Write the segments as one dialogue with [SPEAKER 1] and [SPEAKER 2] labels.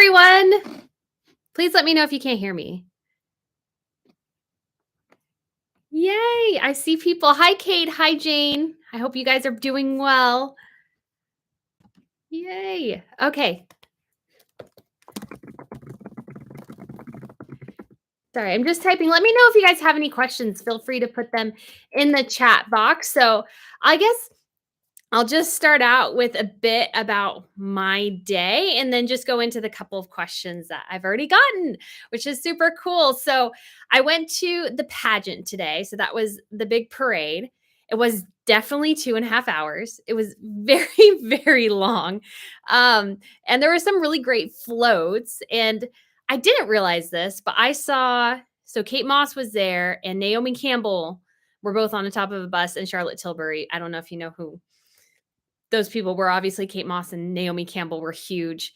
[SPEAKER 1] everyone. Please let me know if you can't hear me. Yay, I see people. Hi, Kate. Hi, Jane. I hope you guys are doing well. Yay. Okay. Sorry, I'm just typing. Let me know if you guys have any questions. Feel free to put them in the chat box. So, I guess I'll just start out with a bit about my day and then just go into the couple of questions that I've already gotten, which is super cool. So, I went to the pageant today. So, that was the big parade. It was definitely 2.5 hours. It was very, very long. And there were some really great floats. And I didn't realize this, but I saw so Kate Moss was there and Naomi Campbell were both on the top of a bus and Charlotte Tilbury. I don't know if you know who those people were. Obviously Kate Moss and Naomi Campbell were huge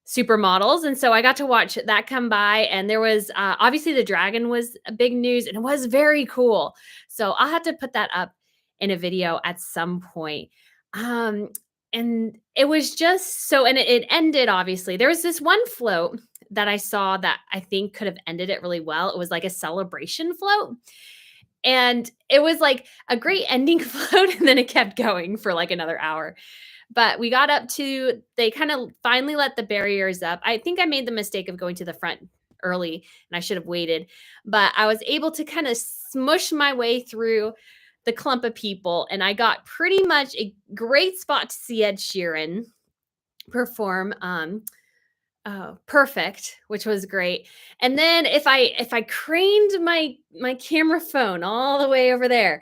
[SPEAKER 1] supermodels, and so I got to watch that come by, and there was, obviously the dragon was a big news, and it was very cool. So I'll have to put that up in a video at some point. Um, and it was just so and it ended obviously. There was this one float that I saw that I think could have ended it really well. It was like a celebration float. And it was like a great ending float, and then it kept going for like another hour. But we got up to they kind of finally let the barriers up. I think I made the mistake of going to the front early and I should have waited, but I was able to kind of smush my way through the clump of people and I got pretty much a great spot to see Ed Sheeran perform. Oh, perfect, which was great. And then if I craned my camera phone all the way over there,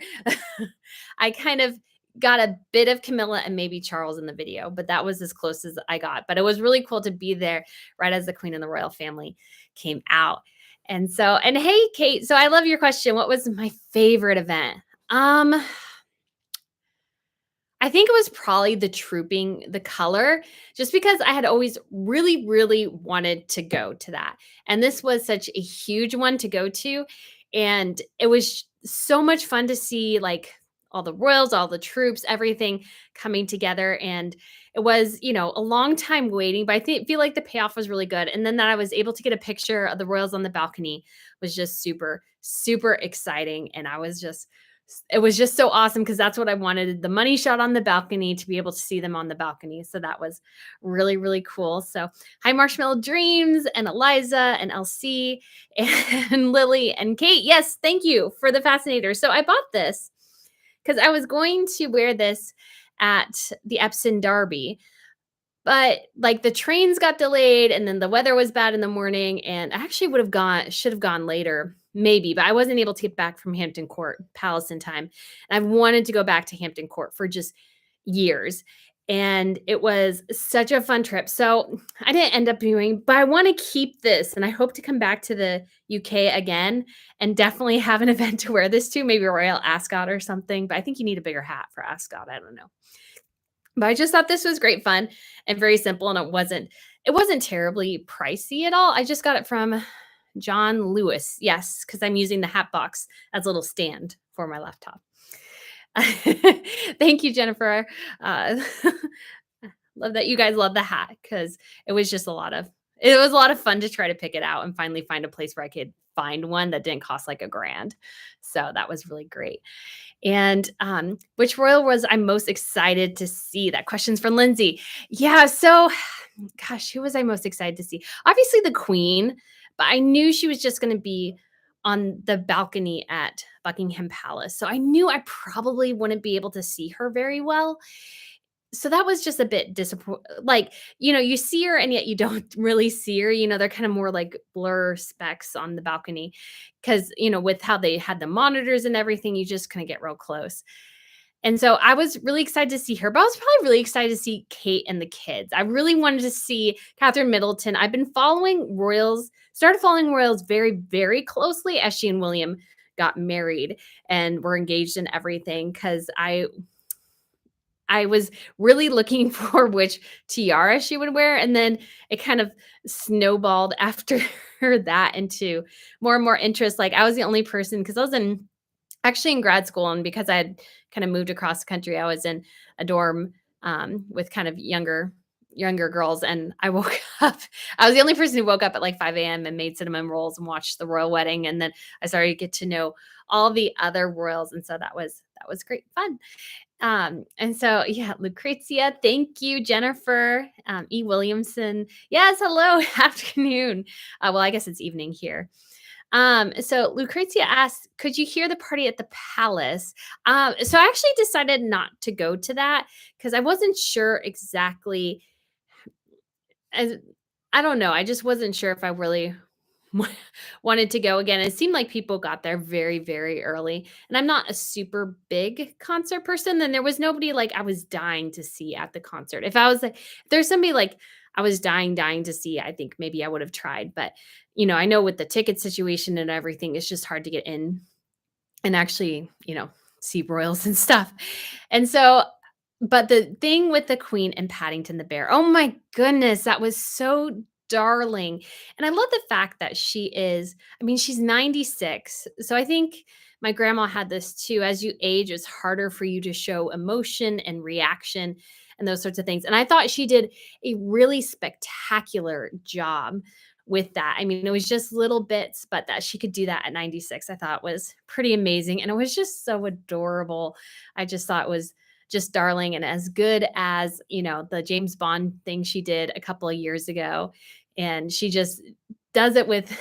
[SPEAKER 1] I kind of got a bit of Camilla and maybe Charles in the video, but that was as close as I got. But it was really cool to be there right as the Queen and the royal family came out. And so, and hey, Kate, so I love your question. What was my favorite event? Um, I think it was probably the trooping, the color, just because I had always really, really wanted to go to that. And this was such a huge one to go to. And it was so much fun to see like all the royals, all the troops, everything coming together. And it was, a long time waiting, but feel like the payoff was really good. And then that I was able to get a picture of the royals on the balcony was just super, super exciting. And it was just so awesome because that's what I wanted, the money shot on the balcony to be able to see them on the balcony. So that was really, really cool. So hi, Marshmallow Dreams and Eliza and LC and Lily and Kate. Yes, thank you for the fascinator. So I bought this because I was going to wear this at the Epsom Derby, but like the trains got delayed and then the weather was bad in the morning and I actually should have gone later maybe, but I wasn't able to get back from Hampton Court Palace in time. And I've wanted to go back to Hampton Court for just years. And it was such a fun trip. So I didn't end up doing, but I want to keep this and I hope to come back to the UK again and definitely have an event to wear this to, maybe Royal Ascot or something. But I think you need a bigger hat for Ascot. I don't know. But I just thought this was great fun and very simple, and it wasn't terribly pricey at all. I just got it from John Lewis. Yes, because I'm using the hat box as a little stand for my laptop. Thank you, Jennifer. Love that you guys love the hat because it was a lot of fun to try to pick it out and finally find a place where I could find one that didn't cost like $1,000. So that was really great. And which royal was I most excited to see? That question's from Lindsay. Yeah, so gosh, who was I most excited to see? Obviously the Queen, but I knew she was just going to be on the balcony at Buckingham Palace. So I knew I probably wouldn't be able to see her very well. So that was just a bit disappointing. Like, you see her and yet you don't really see her. They're kind of more like blur specks on the balcony because, with how they had the monitors and everything, you just couldn't get real close. And so I was really excited to see her, but I was probably really excited to see Kate and the kids. I really wanted to see Catherine Middleton. I've been started following royals very, very closely as she and William got married and were engaged and everything because I was really looking for which tiara she would wear, and then it kind of snowballed after that into more and more interest. Like, I was the only person because I was actually in grad school, and because I had kind of moved across the country, I was in a dorm with kind of younger younger girls, and I woke up. I was the only person who woke up at like 5 a.m. and made cinnamon rolls and watched the royal wedding, and then I started to get to know all the other royals, and so that was great fun. And so yeah, Lucrezia, thank you, Jennifer, E. Williamson. Yes, hello, afternoon. Well, I guess it's evening here. So Lucrezia asked, could you hear the party at the palace? So I actually decided not to go to that because I wasn't sure exactly as I don't know. I just wasn't sure if I really wa- wanted to go again. It seemed like people got there very, very early. And I'm not a super big concert person. Then there was nobody like I was dying to see at the concert. If I was like, if there's somebody like I was dying to see, I think maybe I would have tried. But, I know with the ticket situation and everything, it's just hard to get in and actually, see royals and stuff. And so, but the thing with the queen and Paddington the bear, oh my goodness, that was so darling. And I love the fact that she's 96. So I think my grandma had this too. As you age, it's harder for you to show emotion and reaction and those sorts of things. And I thought she did a really spectacular job with that. I mean, it was just little bits, but that she could do that at 96, I thought was pretty amazing. And it was just so adorable. I just thought it was just darling and as good as, the James Bond thing she did a couple of years ago. And she just does it with,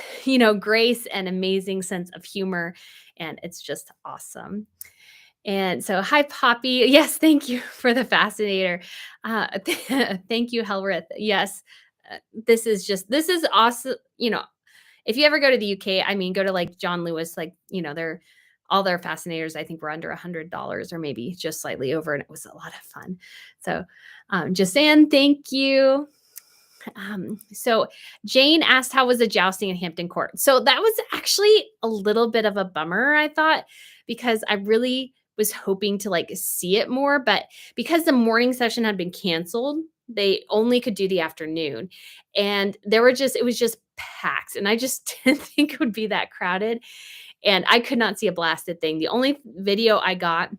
[SPEAKER 1] grace and amazing sense of humor. And it's just awesome. And so, hi, Poppy. Yes, thank you for the fascinator. Thank you, Helrith. Yes, this is awesome. If you ever go to the UK, I mean, go to like John Lewis, like, they're all their fascinators, I think were under $100 or maybe just slightly over. And it was a lot of fun. So, just saying thank you. So Jane asked, how was the jousting in Hampton Court? So that was actually a little bit of a bummer, I thought, because I really was hoping to like see it more, but because the morning session had been canceled, they only could do the afternoon. And it was just packed. And I just didn't think it would be that crowded. And I could not see a blasted thing. The only video I got,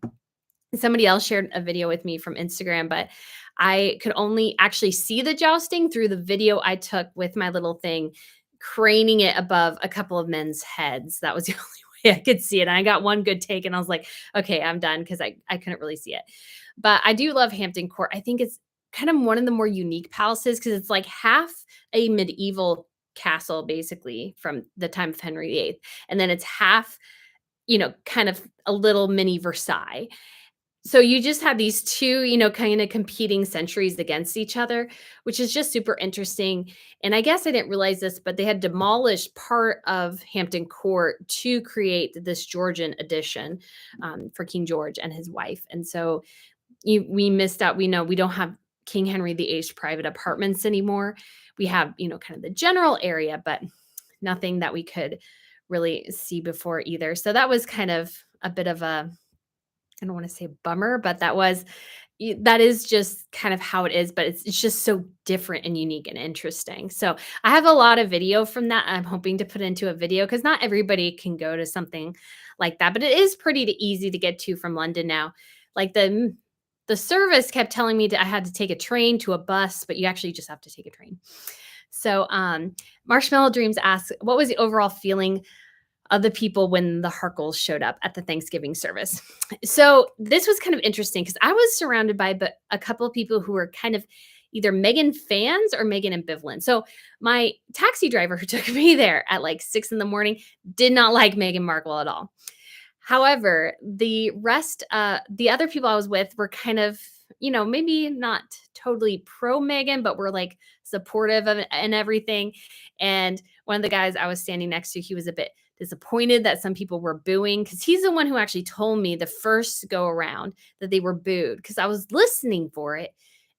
[SPEAKER 1] somebody else shared a video with me from Instagram, but I could only actually see the jousting through the video I took with my little thing, craning it above a couple of men's heads. That was the only way I could see it. And I got one good take and I was like, okay, I'm done because I couldn't really see it. But I do love Hampton Court. I think it's kind of one of the more unique palaces because it's like half a medieval castle, basically, from the time of Henry VIII. And then it's half, kind of a little mini Versailles. So you just have these two, kind of competing centuries against each other, which is just super interesting. And I guess I didn't realize this, but they had demolished part of Hampton Court to create this Georgian edition for King George and his wife. And so we missed out. We know we don't have King Henry VIII's private apartments anymore. We have, kind of the general area, but nothing that we could really see before either. So that was kind of a bit of a I don't want to say bummer, but that is just kind of how it is, but it's just so different and unique and interesting. So I have a lot of video from that. I'm hoping to put into a video because not everybody can go to something like that, but it is pretty easy to get to from London now. Like the service kept telling me that I had to take a train to a bus, but you actually just have to take a train. So Marshmallow Dreams asks, what was the overall feeling of the people when the Harkles showed up at the Thanksgiving service? So this was kind of interesting because I was surrounded by a couple of people who were kind of either Meghan fans or Meghan ambivalent. So my taxi driver who took me there at like 6 a.m. did not like Meghan Markle at all. However, the other people I was with were kind of, maybe not totally pro Meghan, but were like supportive of it and everything. And one of the guys I was standing next to, he was a bit disappointed that some people were booing because he's the one who actually told me the first go around that they were booed because I was listening for it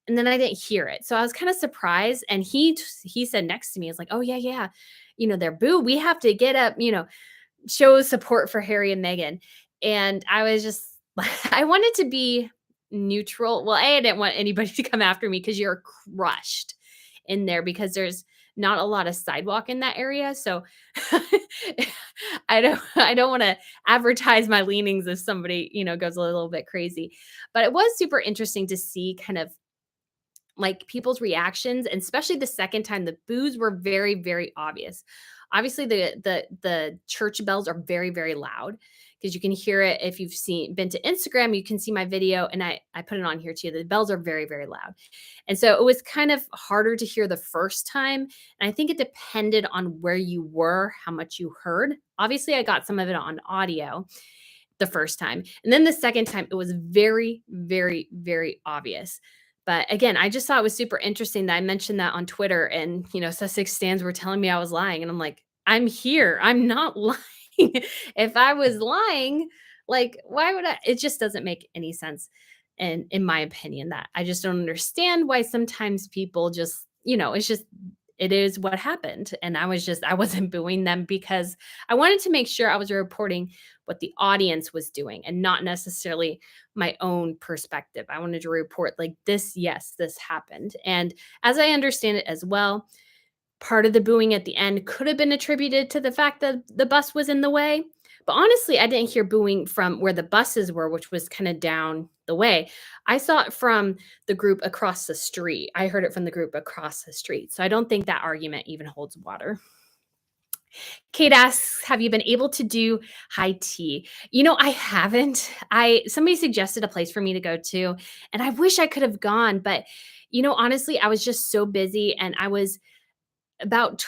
[SPEAKER 1] and then I didn't hear it. So I was kind of surprised. And he said next to me, is like, oh yeah, they're booed. We have to get up, show support for Harry and Meghan. And I was just, I wanted to be neutral. Well, I didn't want anybody to come after me because you're crushed in there because there's not a lot of sidewalk in that area. So I don't want to advertise my leanings if somebody, goes a little bit crazy. But it was super interesting to see kind of like people's reactions, and especially the second time, the boos were very, very obvious. Obviously, the church bells are very, very loud because you can hear it if you've been to Instagram, you can see my video, and I put it on here too. The bells are very, very loud. And so it was kind of harder to hear the first time. And I think it depended on where you were, how much you heard. Obviously, I got some of it on audio the first time. And then the second time, it was very, very, very obvious. But again, I just thought it was super interesting that I mentioned that on Twitter, and, Sussex stands were telling me I was lying. And I'm like, I'm here. I'm not lying. If I was lying, like, why would I? It just doesn't make any sense. And in my opinion, that I just don't understand why sometimes people just, it's just, it is what happened. And I wasn't booing them because I wanted to make sure I was reporting what the audience was doing and not necessarily my own perspective. I wanted to report like this, yes, this happened. And as I understand it as well, part of the booing at the end could have been attributed to the fact that the bus was in the way. But honestly, I didn't hear booing from where the buses were, which was kind of down the way. I saw it from the group across the street. I heard it from the group across the street. So I don't think that argument even holds water. Kate asks, have you been able to do high tea? I haven't. I Somebody suggested a place for me to go to, and I wish I could have gone, but honestly, I was just so busy, and I was about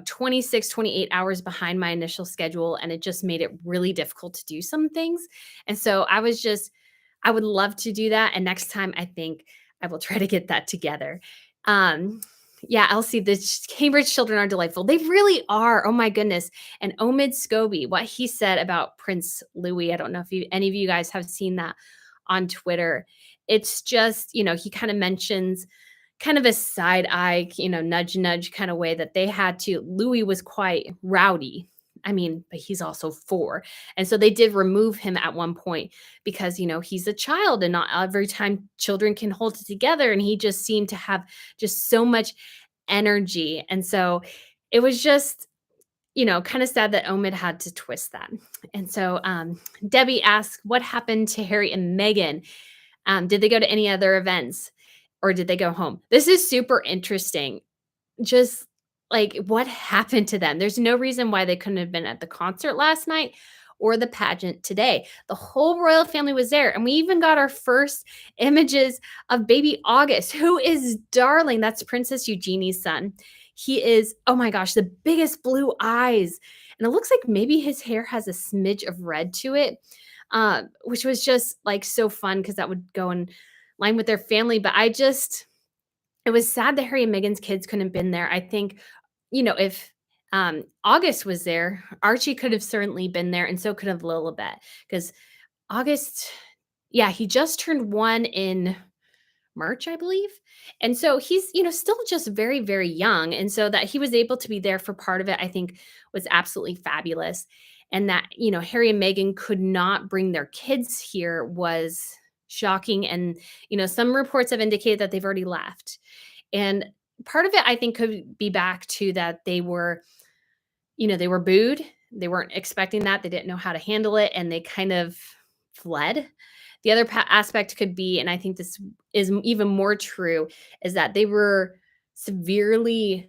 [SPEAKER 1] 26, 28 hours behind my initial schedule, and it just made it really difficult to do some things. And so I would love to do that, and next time I think I will try to get that together. um yeah, Elsie, the Cambridge children are delightful. They really are. Oh my goodness. And Omid Scobie, what he said about Prince Louis, I don't know if any of you guys have seen that on Twitter. It's just, he kind of mentions kind of a side eye, nudge, nudge kind of way that they had to. Louis was quite rowdy. I mean, but he's also 4. And so they did remove him at one point because, he's a child and not every time children can hold it together. And he just seemed to have just so much energy. And so it was just, kind of sad that Omid had to twist that. And so Debbie asked, what happened to Harry and Meghan? Did they go to any other events or did they go home? This is super interesting. Just like what happened to them? There's no reason why they couldn't have been at the concert last night or the pageant today. The whole royal family was there. And we even got our first images of baby August, who is darling. That's Princess Eugenie's son. He is, oh my gosh, the biggest blue eyes. And it looks like maybe his hair has a smidge of red to it, which was just like so fun because that would go in line with their family. But it was sad that Harry and Meghan's kids couldn't have been there. I think, if August was there, Archie could have certainly been there, and so could have Lilibet. Because August, yeah, he just turned 1 in March, I believe. And so he's, still just very, very young. And so that he was able to be there for part of it, I think was absolutely fabulous. And that, Harry and Meghan could not bring their kids here was shocking. And, some reports have indicated that they've already left. And part of it, I think, could be back to that they were, they were booed. They weren't expecting that. They didn't know how to handle it. And they kind of fled. The other aspect could be, and I think this is even more true, is that they were severely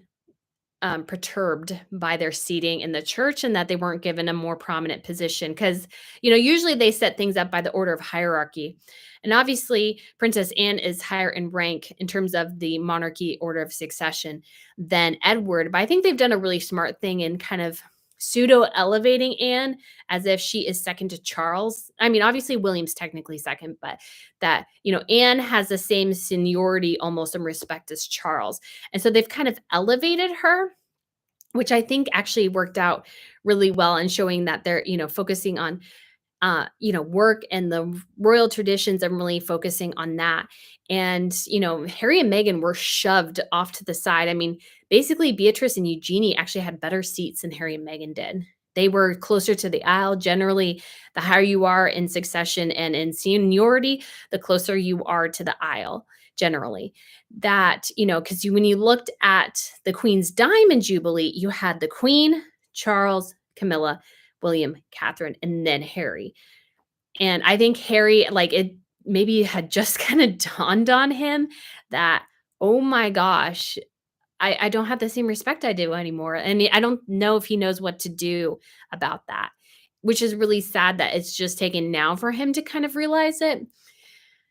[SPEAKER 1] perturbed by their seating in the church and that they weren't given a more prominent position. Because, usually they set things up by the order of hierarchy. And obviously, Princess Anne is higher in rank in terms of the monarchy order of succession than Edward. But I think they've done a really smart thing in kind of pseudo elevating Anne as if she is second to Charles. I mean, obviously William's technically second, but that, Anne has the same seniority almost and respect as Charles. And so they've kind of elevated her, which I think actually worked out really well in showing that they're, focusing on work and the royal traditions and really focusing on that. And, Harry and Meghan were shoved off to the side. I mean, basically Beatrice and Eugenie actually had better seats than Harry and Meghan did. They were closer to the aisle. Generally, the higher you are in succession and in seniority, the closer you are to the aisle, generally. That, because when you looked at the Queen's Diamond Jubilee, you had the Queen, Charles, Camilla, William, Catherine, and then Harry. And I think Harry, like it maybe had just kind of dawned on him that, oh my gosh, I don't have the same respect I do anymore, and I don't know if he knows what to do about that, which is really sad that it's just taken now for him to kind of realize it.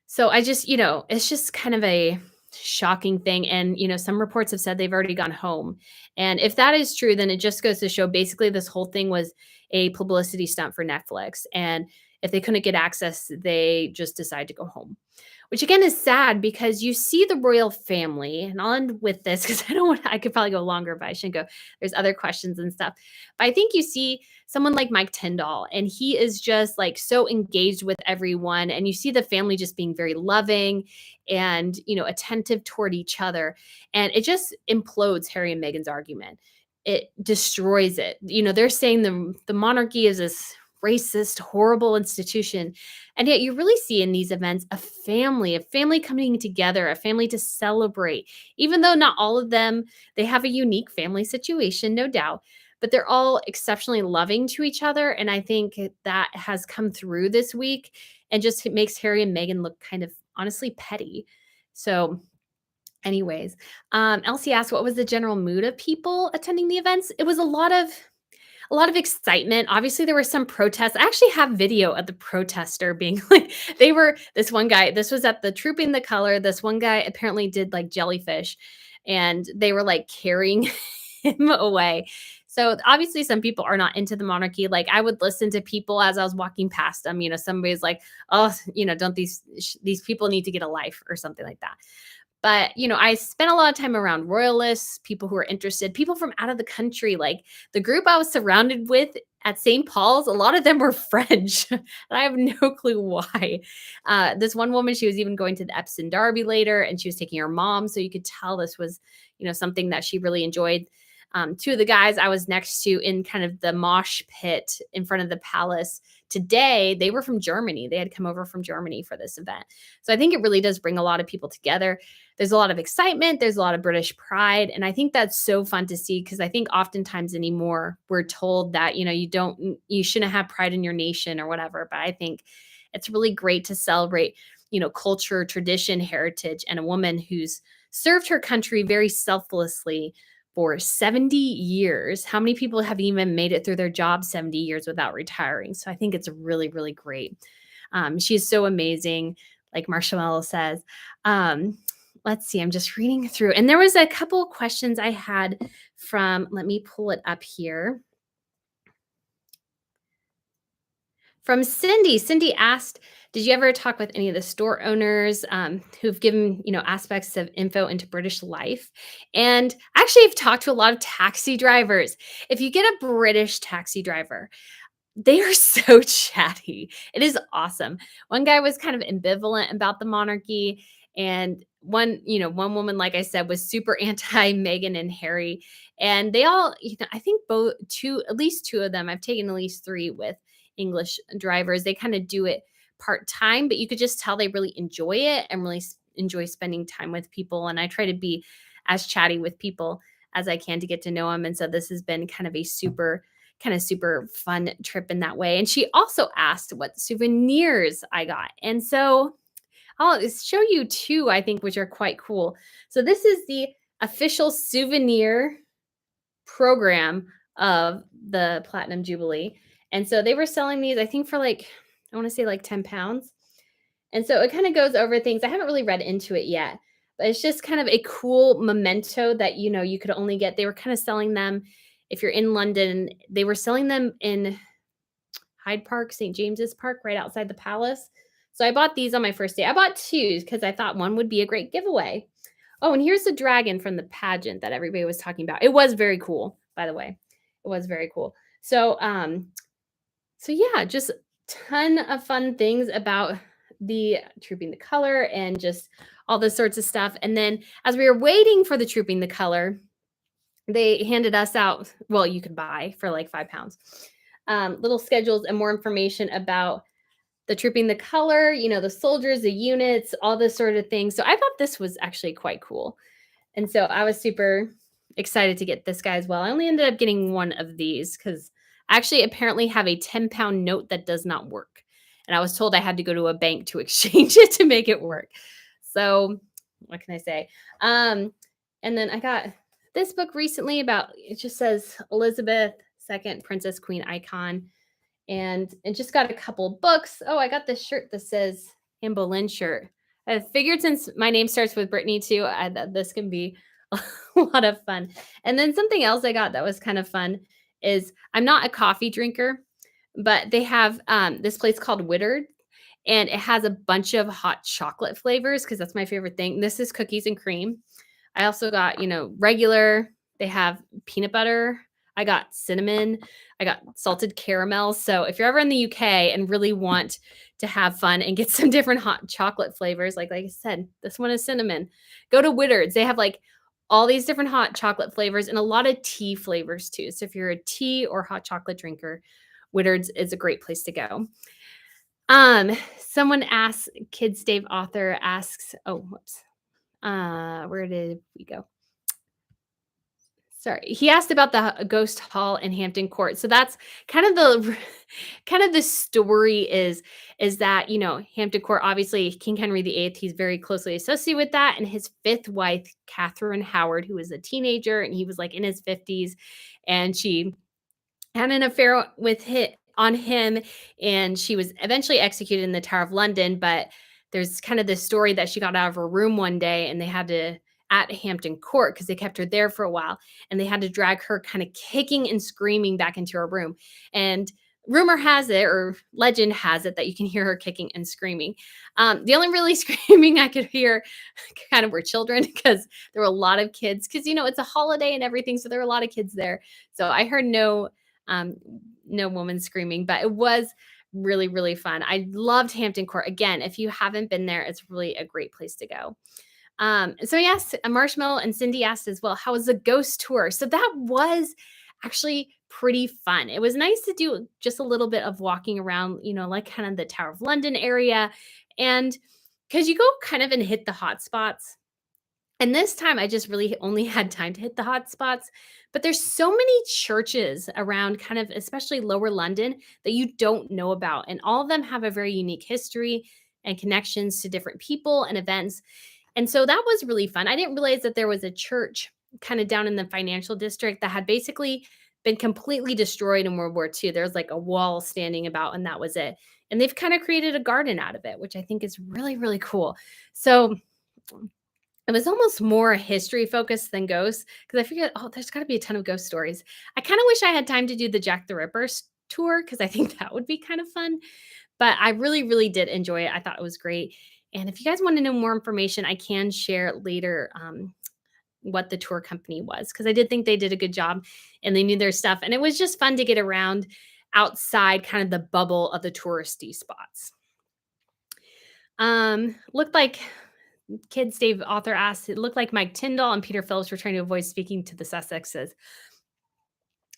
[SPEAKER 1] So I just, it's just kind of a shocking thing. And, some reports have said they've already gone home. And if that is true, then it just goes to show basically this whole thing was a publicity stunt for Netflix. And if they couldn't get access, they just decide to go home, which again is sad because you see the royal family, and I'll end with this because I could probably go longer, but I shouldn't go. There's other questions and stuff. But I think you see someone like Mike Tyndall, and he is just like so engaged with everyone. And you see the family just being very loving and, attentive toward each other. And it just implodes Harry and Meghan's argument. It destroys it. They're saying the monarchy is this racist, horrible institution. And yet you really see in these events a family coming together, a family to celebrate. Even though not all of them, they have a unique family situation, no doubt, but they're all exceptionally loving to each other. And I think that has come through this week and just it makes Harry and Meghan look kind of honestly petty. So anyways, Elsie asked, what was the general mood of people attending the events? It was a lot of excitement. Obviously, there were some protests. I actually have video of the protester being like, this one guy, this was at the Trooping the Color. This one guy apparently did like jellyfish and they were like carrying him away. So obviously, some people are not into the monarchy. Like I would listen to people as I was walking past them. Somebody's like, "Oh, don't these people need to get a life or something like that." But, I spent a lot of time around royalists, people who are interested, people from out of the country. Like the group I was surrounded with at St. Paul's, a lot of them were French. And I have no clue why. This one woman, she was even going to the Epsom Derby later and she was taking her mom. So you could tell this was, something that she really enjoyed. Two of the guys I was next to in kind of the mosh pit in front of the palace today, they were from Germany. They had come over from Germany for this event. So I think it really does bring a lot of people together. There's a lot of excitement. There's a lot of British pride. And I think that's so fun to see because I think oftentimes anymore we're told that, you shouldn't have pride in your nation or whatever. But I think it's really great to celebrate, culture, tradition, heritage, and a woman who's served her country very selflessly for 70 years. How many people have even made it through their job 70 years without retiring? So I think it's really, really great. She's so amazing, like Marshmallow says. Let's see, I'm just reading through. And there was a couple of questions I had let me pull it up here. From Cindy. Cindy asked, did you ever talk with any of the store owners who've given, aspects of info into British life? And actually, I've talked to a lot of taxi drivers. If you get a British taxi driver, they are so chatty. It is awesome. One guy was kind of ambivalent about the monarchy. And one woman, like I said, was super anti Meghan and Harry. And they all, I think at least two of them, I've taken at least three with English drivers. They kind of do it part time, but you could just tell they really enjoy it and really enjoy spending time with people. And I try to be as chatty with people as I can to get to know them. And so this has been kind of a super fun trip in that way. And she also asked what souvenirs I got. And so I'll show you two, I think, which are quite cool. So this is the official souvenir program of the Platinum Jubilee. And so they were selling these, I think, for I want to say like 10 pounds. And so it kind of goes over things. I haven't really read into it yet, but it's just kind of a cool memento that, you could only get. They were kind of selling them if you're in London. They were selling them in Hyde Park, St. James's Park, right outside the palace. So I bought these on my first day. I bought two because I thought one would be a great giveaway. Oh, and here's the dragon from the pageant that everybody was talking about. It was very cool, by the way. It was very cool. So, yeah, just ton of fun things about the Trooping the Color and just all this sorts of stuff. And then as we were waiting for the Trooping the Color, they handed us out, well, you could buy for like 5 pounds, little schedules and more information about the Trooping the Color, the soldiers, the units, all this sort of thing. So I thought this was actually quite cool. And so I was super excited to get this guy as well. I only ended up getting one of these because I actually apparently have a 10-pound note that does not work. And I was told I had to go to a bank to exchange it to make it work. So what can I say? Um, and then I got this book recently about, it just says Elizabeth II, Princess Queen Icon. And just got a couple books. Oh, I got this shirt that says Anne Boleyn shirt. I figured since my name starts with Brittany too, this can be a lot of fun. And then something else I got that was kind of fun is, I'm not a coffee drinker, but they have this place called Whittard, and it has a bunch of hot chocolate flavors because that's my favorite thing. This is cookies and cream. I also got, regular, they have peanut butter. I got cinnamon. I got salted caramel. So if you're ever in the UK and really want to have fun and get some different hot chocolate flavors, like I said, this one is cinnamon, go to Whittard's. They have like all these different hot chocolate flavors and a lot of tea flavors too. So if you're a tea or hot chocolate drinker, Whittard's is a great place to go. Someone asks, Kids Dave author asks, oh, whoops. Where did we go? Sorry. He asked about the ghost hall in Hampton Court. So that's kind of the story is that, Hampton Court, obviously King Henry VIII, he's very closely associated with that. And his fifth wife, Catherine Howard, who was a teenager and he was like in his 50s, and she had an affair on him, and she was eventually executed in the Tower of London. But there's kind of this story that she got out of her room one day and they had to, at Hampton Court, because they kept her there for a while, and they had to drag her kind of kicking and screaming back into her room. And rumor has it, or legend has it, that you can hear her kicking and screaming. The only really screaming I could hear kind of were children, because there were a lot of kids, because it's a holiday and everything, so there were a lot of kids there. So I heard no woman screaming, but it was really, really fun. I loved Hampton Court. Again, if you haven't been there, it's really a great place to go. So yes, Marshmallow and Cindy asked as well, how was the ghost tour? So that was actually pretty fun. It was nice to do just a little bit of walking around, like kind of the Tower of London area. And because you go kind of and hit the hot spots. And this time I just really only had time to hit the hot spots. But there's so many churches around, kind of, especially lower London, that you don't know about. And all of them have a very unique history and connections to different people and events. And so that was really fun. I didn't realize that there was a church kind of down in the financial district that had basically been completely destroyed in World War II. There's like a wall standing about, and that was it. And they've kind of created a garden out of it, which I think is really, really cool. So it was almost more history focused than ghosts, because I figured, oh, there's got to be a ton of ghost stories. I kind of wish I had time to do the Jack the Ripper tour, because I think that would be kind of fun. But I really, really did enjoy it. I thought it was great. And if you guys want to know more information, I can share later what the tour company was, because I did think they did a good job and they knew their stuff. And it was just fun to get around outside kind of the bubble of the touristy spots. Looked like Kids Dave author asked, it looked like Mike Tyndall and Peter Phillips were trying to avoid speaking to the Sussexes.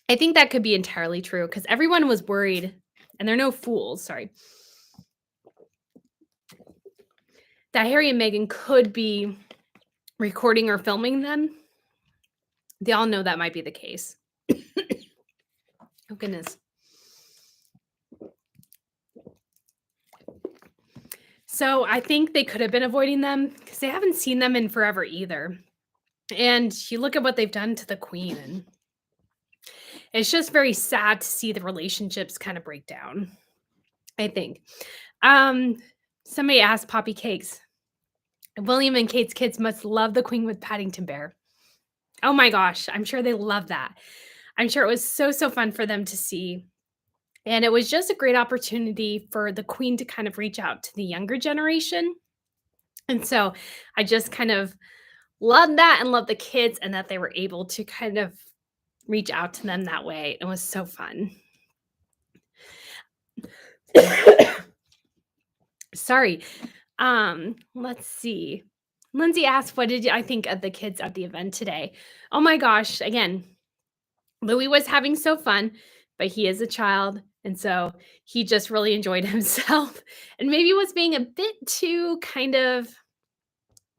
[SPEAKER 1] I think that could be entirely true, because everyone was worried, and they're no fools, sorry, that Harry and Meghan could be recording or filming them. They all know that might be the case. Oh, goodness. So I think they could have been avoiding them, because they haven't seen them in forever either. And you look at what they've done to the Queen, and it's just very sad to see the relationships kind of break down, I think. Somebody asked Poppy Cakes, William and Kate's kids must love the Queen with Paddington Bear. Oh my gosh, I'm sure they love that. I'm sure it was so, so fun for them to see. And it was just a great opportunity for the Queen to kind of reach out to the younger generation. And so I just kind of love that, and love the kids, and that they were able to kind of reach out to them that way. It was so fun. Sorry. Let's see. Lindsay asked, what did I think of the kids at the event today? Oh my gosh. Again, Louis was having so fun, but he is a child. And so he just really enjoyed himself, and maybe was being a bit too kind of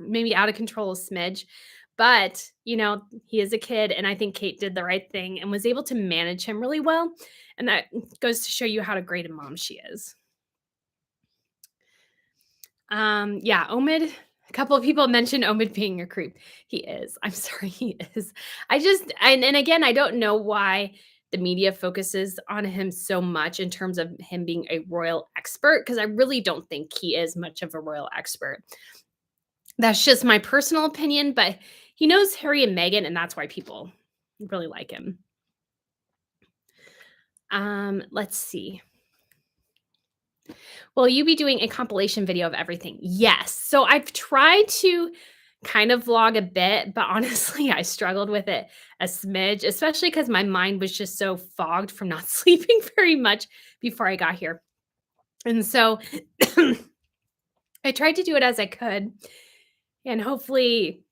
[SPEAKER 1] maybe out of control, a smidge. But, he is a kid, and I think Kate did the right thing and was able to manage him really well. And that goes to show you how great a mom she is. Yeah, Omid A couple of people mentioned Omid being a creep. He is. I'm sorry, he is. I just and again, I don't know why the media focuses on him so much in terms of him being a royal expert, because I really don't think he is much of a royal expert. That's just my personal opinion, but he knows Harry and Meghan, and that's why people really like him. Let's see. Will you be doing a compilation video of everything? Yes. So I've tried to kind of vlog a bit, but honestly, I struggled with it a smidge, especially because my mind was just so fogged from not sleeping very much before I got here. And so I tried to do it as I could. And hopefully,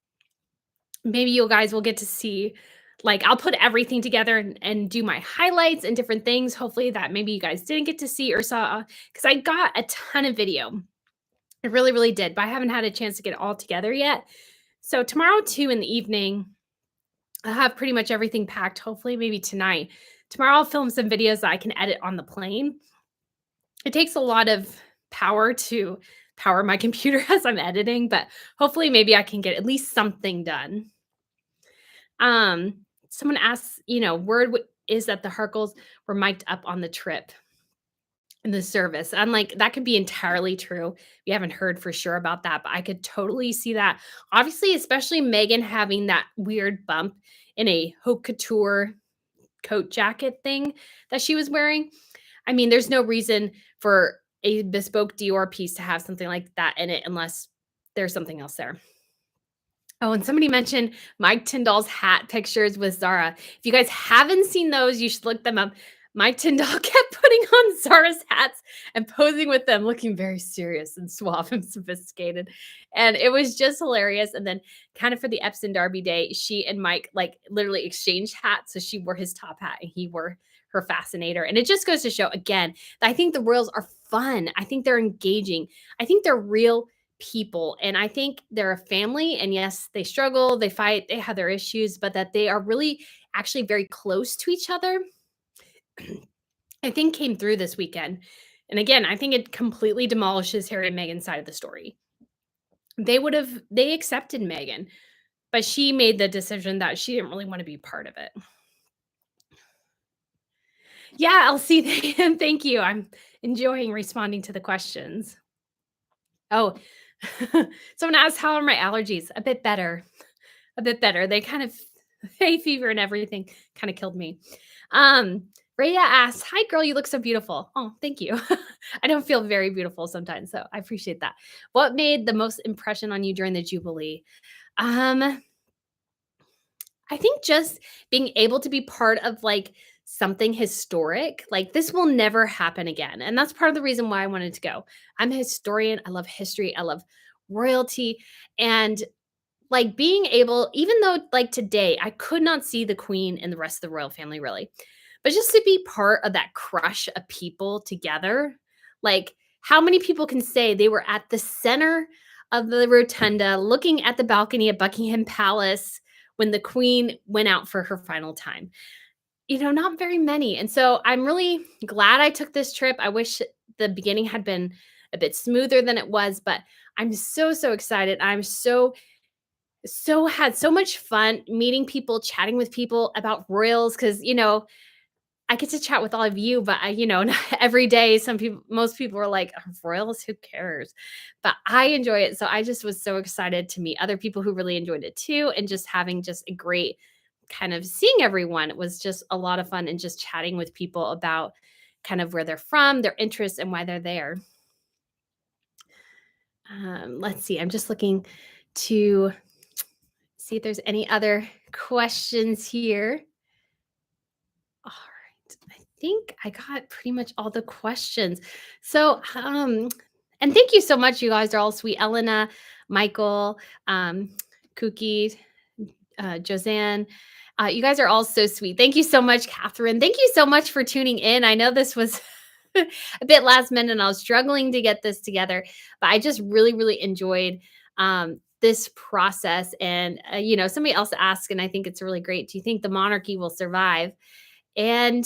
[SPEAKER 1] maybe you guys will get to see, like, I'll put everything together and do my highlights and different things. Hopefully, that maybe you guys didn't get to see or saw, because I got a ton of video. I really, really did, but I haven't had a chance to get it all together yet. So tomorrow too in the evening, I'll have pretty much everything packed, hopefully maybe tonight. Tomorrow I'll film some videos that I can edit on the plane. It takes a lot of power to power my computer as I'm editing, but hopefully maybe I can get at least something done. Someone asks, is that the Harkles were mic'd up on the trip in the service. I'm like, that could be entirely true. We haven't heard for sure about that, but I could totally see that. Obviously, especially Megan having that weird bump in a haute couture coat jacket thing that she was wearing. I mean, there's no reason for a bespoke Dior piece to have something like that in it unless there's something else there. Oh, and somebody mentioned Mike Tyndall's hat pictures with Zara. If you guys haven't seen those, you should look them up. Mike Tyndall kept putting on Zara's hats and posing with them, looking very serious and suave and sophisticated. And it was just hilarious. And then, kind of for the Epsom Derby day, she and Mike like literally exchanged hats. So she wore his top hat and he wore her fascinator. And it just goes to show again that I think the royals are fun. I think they're engaging. I think they're real people. And I think they're a family. And yes, they struggle, they fight, they have their issues, but that they are really actually very close to each other, I think came through this weekend. And again, I think it completely demolishes Harry and Meghan's side of the story. They accepted Meghan, but she made the decision that she didn't really want to be part of it. Yeah, Elsie, thank you. I'm enjoying responding to the questions. Oh, someone asked, how are my allergies? A bit better. A bit better. They kind of hay fever and everything kind of killed me. Rhea asks, "Hi girl, you look so beautiful." Oh, thank you. I don't feel very beautiful sometimes, so I appreciate that. What made the most impression on you during the Jubilee? Um, I think just being able to be part of like something historic, like this will never happen again. And that's part of the reason why I wanted to go. I'm a historian. I love history. I love royalty. And like being able, even though like today, I could not see the queen and the rest of the royal family really, but just to be part of that crush of people together, like how many people can say they were at the center of the rotunda looking at the balcony at Buckingham Palace when the queen went out for her final time? Not very many. And so I'm really glad I took this trip. I wish the beginning had been a bit smoother than it was, but I'm so, so excited. I'm so had so much fun meeting people, chatting with people about royals because, I get to chat with all of you, but not every day most people are like, royals, who cares? But I enjoy it. So I just was so excited to meet other people who really enjoyed it too. And just having just a great kind of seeing everyone. It was just a lot of fun and just chatting with people about kind of where they're from, their interests, and why they're there. Let's see. I'm just looking to see if there's any other questions here. All right. I think I got pretty much all the questions. So, and thank you so much. You guys are all sweet. Elena, Michael, Cookie, Josanne. You guys are all so sweet. Thank you so much, Catherine. Thank you so much for tuning in. I know this was a bit last minute and I was struggling to get this together, but I just really, really enjoyed this process. And, somebody else asked, and I think it's really great. Do you think the monarchy will survive? And,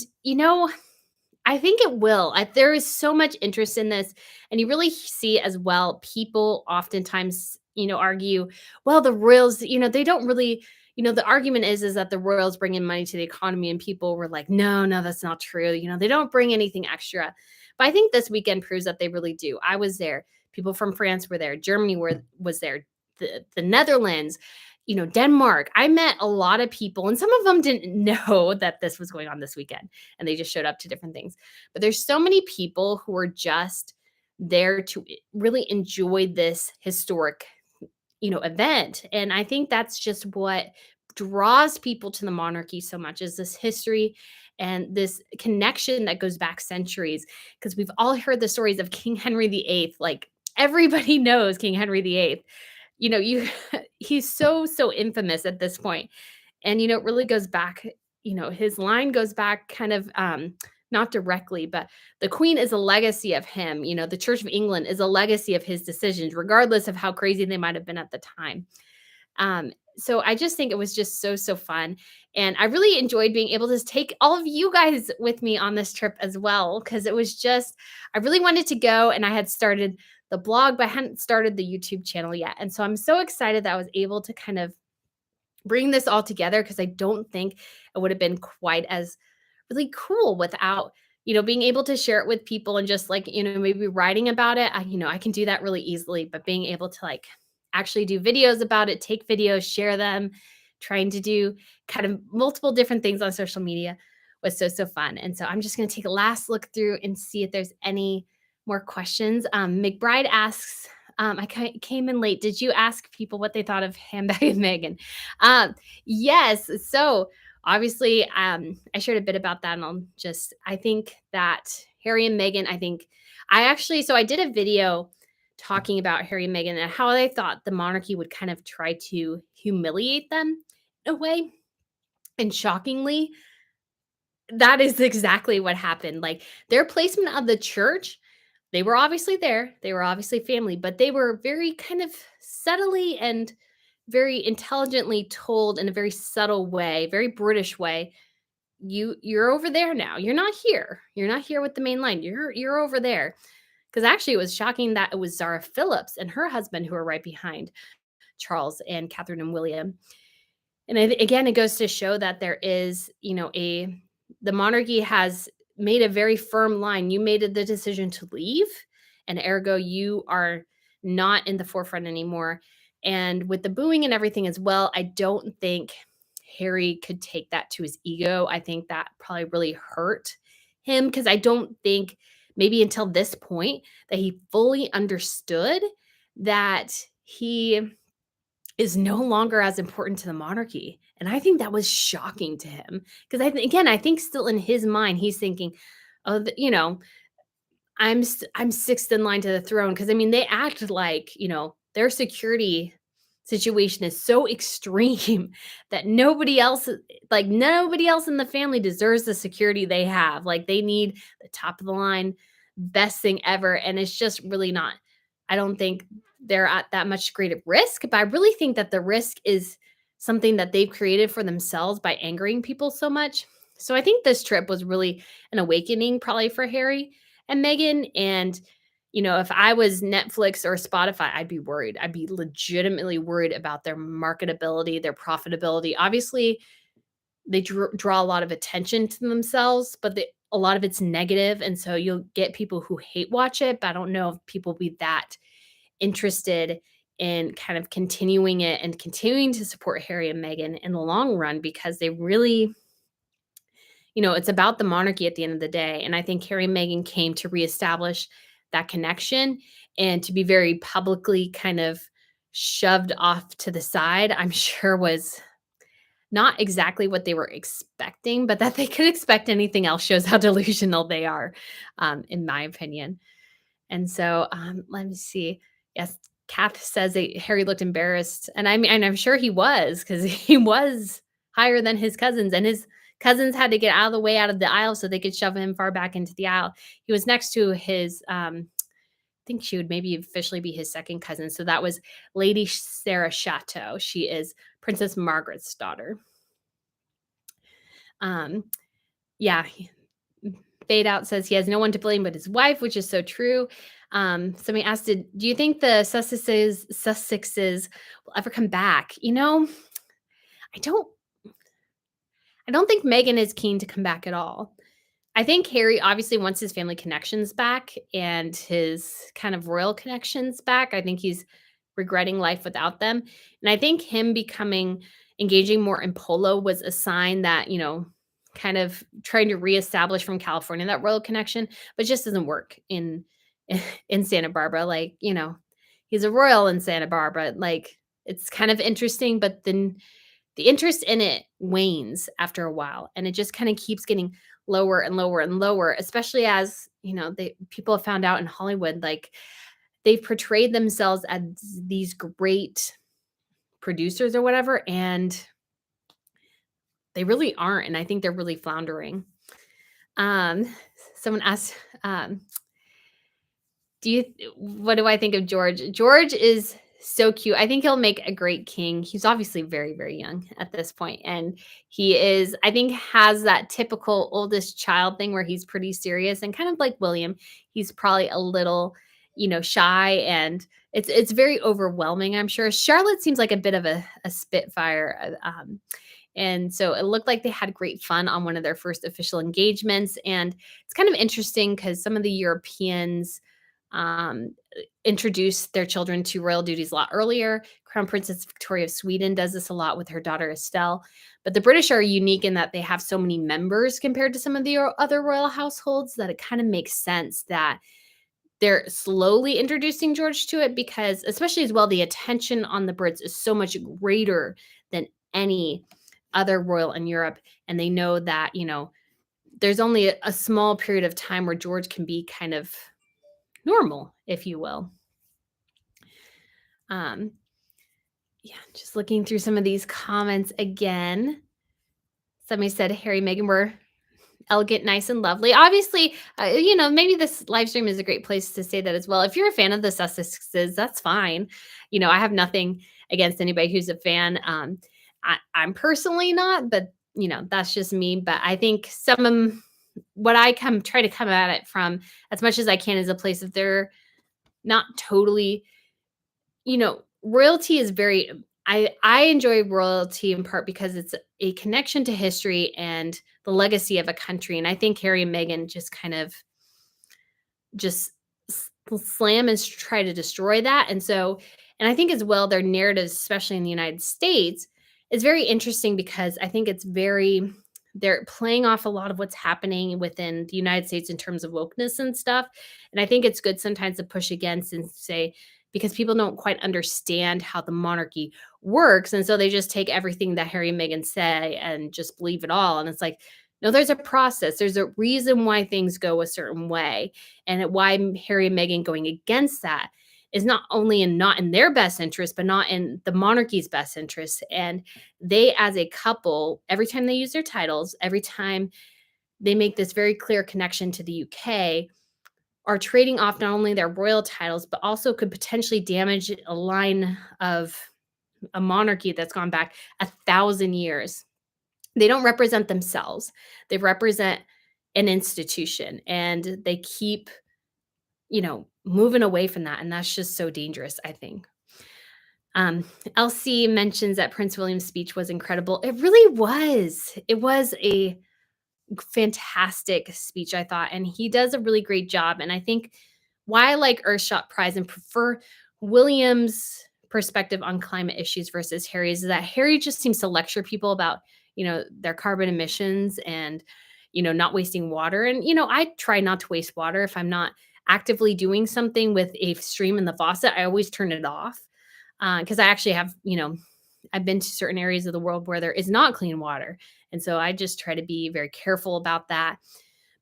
[SPEAKER 1] I think it will. There is so much interest in this. And you really see as well, people oftentimes, argue, well, the royals, they don't really, the argument is that the royals bring in money to the economy, and people were like, no, no, that's not true. They don't bring anything extra. But I think this weekend proves that they really do. I was there. People from France were there. Germany was there. The Netherlands, Denmark. I met a lot of people, and some of them didn't know that this was going on this weekend, and they just showed up to different things. But there's so many people who are just there to really enjoy this historic, event. And I think that's just what draws people to the monarchy so much, is this history and this connection that goes back centuries. Because we've all heard the stories of King Henry VIII. Like, everybody knows King Henry VIII. You he's so infamous at this point. And it really goes back, his line goes back kind of, not directly, but the Queen is a legacy of him. The Church of England is a legacy of his decisions, regardless of how crazy they might have been at the time. So I just think it was just so fun. And I really enjoyed being able to take all of you guys with me on this trip as well, because it was just, I really wanted to go, and I had started the blog, but I hadn't started the YouTube channel yet. And so I'm so excited that I was able to kind of bring this all together, because I don't think it would have been quite as really cool without, being able to share it with people, and just like, maybe writing about it. I can do that really easily, but being able to like actually do videos about it, take videos, share them, trying to do kind of multiple different things on social media was so fun. And so I'm just going to take a last look through and see if there's any more questions. McBride asks, came in late. Did you ask people what they thought of Harry and Meghan? Yes. So obviously, I shared a bit about that, and I think that Harry and Meghan, so I did a video talking about Harry and Meghan and how I thought the monarchy would kind of try to humiliate them in a way. And shockingly, that is exactly what happened. Like, their placement of the church, they were obviously there. They were obviously family, but they were very kind of subtly and very intelligently told in a very subtle way, very British way. You're over there now. You're not here. You're not here with the main line. You're over there. Because actually, it was shocking that it was Zara Phillips and her husband who were right behind Charles and Catherine and William. And again, it goes to show that there is, the monarchy has made a very firm line. You made the decision to leave, and ergo, you are not in the forefront anymore. And with the booing and everything as well, I don't think Harry could take that to his ego. I think that probably really hurt him, because I don't think, maybe until this point, that he fully understood that he is no longer as important to the monarchy. And I think that was shocking to him, because I think still in his mind, he's thinking, oh, I'm sixth in line to the throne. Because I mean, they act like, their security situation is so extreme that nobody else in the family deserves the security they have. Like, they need the top of the line, best thing ever. And it's just really not, I don't think they're at that much greater risk, but I really think that the risk is something that they've created for themselves by angering people so much. So I think this trip was really an awakening, probably, for Harry and Meghan. And, if I was Netflix or Spotify, I'd be worried. I'd be legitimately worried about their marketability, their profitability. Obviously, they draw a lot of attention to themselves, but a lot of it's negative. And so you'll get people who hate watch it, but I don't know if people will be that interested in kind of continuing it and continuing to support Harry and Meghan in the long run, because they really, it's about the monarchy at the end of the day. And I think Harry and Meghan came to reestablish that connection, and to be very publicly kind of shoved off to the side, I'm sure was not exactly what they were expecting, but that they could expect anything else shows how delusional they are, in my opinion. And so, let me see. Yes, Kath says that Harry looked embarrassed, and I mean, and I'm sure he was, because he was higher than his cousins, and his cousins had to get out of the way, out of the aisle, so they could shove him far back into the aisle. He was next to his, I think she would maybe officially be his second cousin. So that was Lady Sarah Chateau. She is Princess Margaret's daughter. Yeah. Fade Out says he has no one to blame but his wife, which is so true. Somebody asked, do you think the Sussexes will ever come back? I don't I don't think Meghan is keen to come back at all. I think Harry obviously wants his family connections back and his kind of royal connections back. I think he's regretting life without them. And I think him becoming engaging more in polo was a sign that, kind of trying to reestablish from California that royal connection, but it just doesn't work in Santa Barbara. Like, he's a royal in Santa Barbara. Like, it's kind of interesting, but then the interest in it wanes after a while, and it just kind of keeps getting lower and lower and lower, especially as, people have found out in Hollywood, like, they've portrayed themselves as these great producers or whatever, and they really aren't, and I think they're really floundering. Um, Someone asked, Do you what do I think of George? George is so cute. I think he'll make a great king. He's obviously very, very young at this point, and he is, I think, has that typical oldest child thing where he's pretty serious and kind of like William. He's probably a little, shy, and it's very overwhelming, I'm sure. Charlotte seems like a bit of a spitfire, and so it looked like they had great fun on one of their first official engagements. And it's kind of interesting because some of the Europeans introduced their children to royal duties a lot earlier. Crown Princess Victoria of Sweden does this a lot with her daughter Estelle. But the British are unique in that they have so many members compared to some of the other royal households that it kind of makes sense that they're slowly introducing George to it, because especially as well, the attention on the Brits is so much greater than any other royal in Europe. And they know that, there's only a small period of time where George can be kind of normal, if you will. Um, yeah, just looking through some of these comments again. Somebody said Harry and Meghan were elegant, nice, and lovely. Obviously, maybe this live stream is a great place to say that as well. If you're a fan of the Sussexes, that's fine. I have nothing against anybody who's a fan. I'm personally not, but that's just me. But I think what I try to come at it from as much as I can is a place of they're not totally, royalty is very, I enjoy royalty in part because it's a connection to history and the legacy of a country. And I think Harry and Meghan just kind of just slam and try to destroy that. And I think as well, their narratives, especially in the United States, is very interesting because I think they're playing off a lot of what's happening within the United States in terms of wokeness and stuff. And I think it's good sometimes to push against and say, because people don't quite understand how the monarchy works. And so they just take everything that Harry and Meghan say and just believe it all. And it's like, no, there's a process. There's a reason why things go a certain way. And why Harry and Meghan going against that is not only not in their best interest, but not in the monarchy's best interest. And they, as a couple, every time they use their titles, every time they make this very clear connection to the UK, are trading off not only their royal titles, but also could potentially damage a line of a monarchy that's gone back 1,000 years. They don't represent themselves. They represent an institution, and they keep, moving away from that. And that's just so dangerous, I think. Elsie mentions that Prince William's speech was incredible. It really was. It was a fantastic speech, I thought, and he does a really great job. And I think why I like Earthshot Prize and prefer William's perspective on climate issues versus Harry's is that Harry just seems to lecture people about, their carbon emissions and, not wasting water. And, I try not to waste water. If I'm not actively doing something with a stream in the faucet, I always turn it off. Because I actually have, I've been to certain areas of the world where there is not clean water. And so I just try to be very careful about that.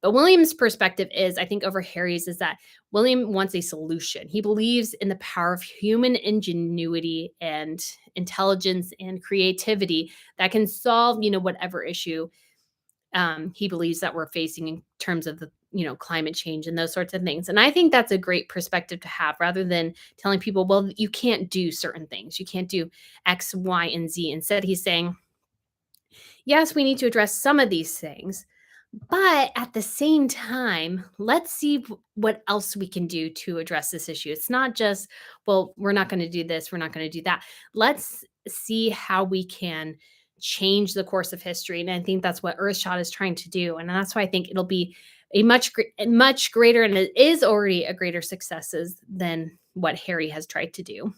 [SPEAKER 1] But William's perspective is, I think, over Harry's, is that William wants a solution. He believes in the power of human ingenuity and intelligence and creativity that can solve, whatever issue he believes that we're facing in terms of the, climate change and those sorts of things. And I think that's a great perspective to have, rather than telling people, well, you can't do certain things. You can't do X, Y, and Z. Instead, he's saying, yes, we need to address some of these things, But at the same time, let's see what else we can do to address this issue. It's not just, well, we're not going to do this, we're not going to do that. Let's see how we can change the course of history. And I think that's what Earthshot is trying to do. And that's why I think it'll be a much greater, and it is already a greater successes than what Harry has tried to do.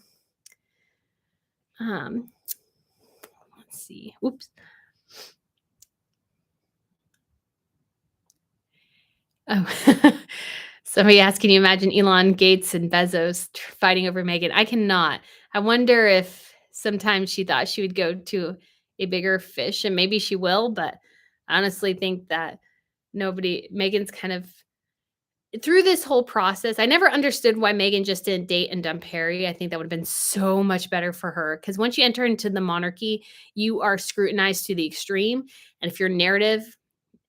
[SPEAKER 1] Um, let's see. Oops. Oh, somebody asked, "Can you imagine Elon, Gates, and Bezos fighting over Megan?" I cannot. I wonder if sometimes she thought she would go to a bigger fish, and maybe she will, but I honestly think that Megan's kind of through this whole process. I never understood why Megan just didn't date and dump Harry. I think that would have been so much better for her because once you enter into the monarchy, you are scrutinized to the extreme. And if your narrative,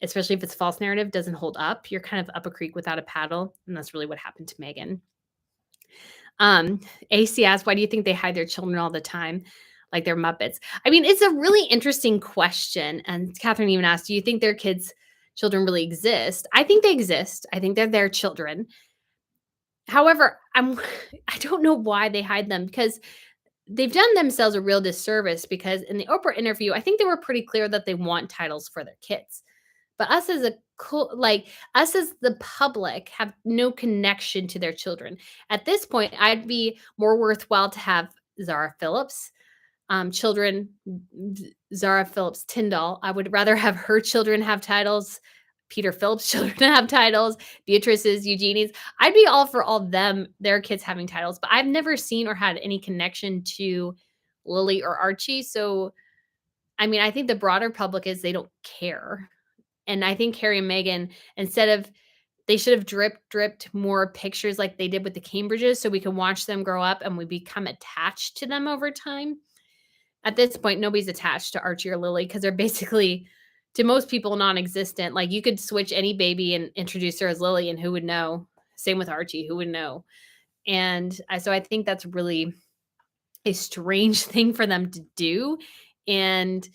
[SPEAKER 1] especially if it's false narrative, doesn't hold up, you're kind of up a creek without a paddle, and that's really what happened to Megan. Um, AC asked, "Why do you think they hide their children all the time, like they're Muppets?" I mean, it's a really interesting question. And Catherine even asked, "Do you think their children really exist?" I think they exist. I think they're their children. However, I don't know why they hide them because they've done themselves a real disservice. Because in the Oprah interview, I think they were pretty clear that they want titles for their kids. But us as the public have no connection to their children. At this point, I'd be more worthwhile to have Zara Phillips children, Zara Phillips Tyndall. I would rather have her children have titles, Peter Phillips' children have titles, Beatrice's, Eugenie's. I'd be all for all them, their kids having titles, but I've never seen or had any connection to Lily or Archie. So, I mean, I think the broader public is they don't care. And I think Harry and Meghan, instead of they should have dripped more pictures like they did with the Cambridges so we can watch them grow up and we become attached to them over time. At this point, nobody's attached to Archie or Lily because they're basically, to most people, non-existent. Like, you could switch any baby and introduce her as Lily, and who would know? Same with Archie, who would know? And so I think that's really a strange thing for them to do, and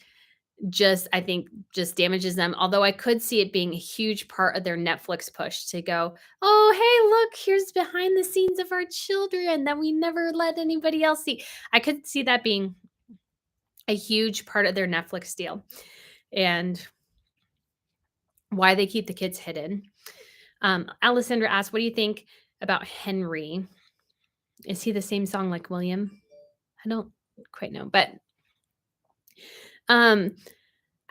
[SPEAKER 1] I think just damages them. Although I could see it being a huge part of their Netflix push to go, "Oh, hey, look, here's behind the scenes of our children that we never let anybody else see." I could see that being a huge part of their Netflix deal and why they keep the kids hidden. Alessandra asked, "What do you think about Henry? Is he the same song like William?" I don't quite know, but um,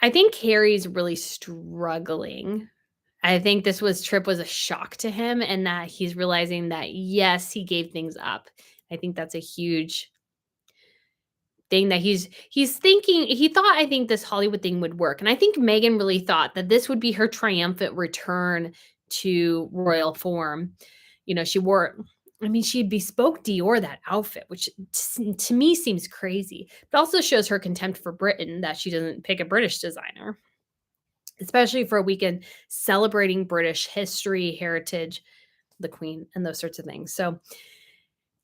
[SPEAKER 1] I think Harry's really struggling. I think trip was a shock to him, and that he's realizing that yes, he gave things up. I think that's a huge thing that he's thinking. He thought, I think, this Hollywood thing would work, and I think Meghan really thought that this would be her triumphant return to royal form. You know, she wore, I mean, she bespoke Dior that outfit, which to me seems crazy, but also shows her contempt for Britain that she doesn't pick a British designer, especially for a weekend celebrating British history, heritage, the Queen, and those sorts of things. So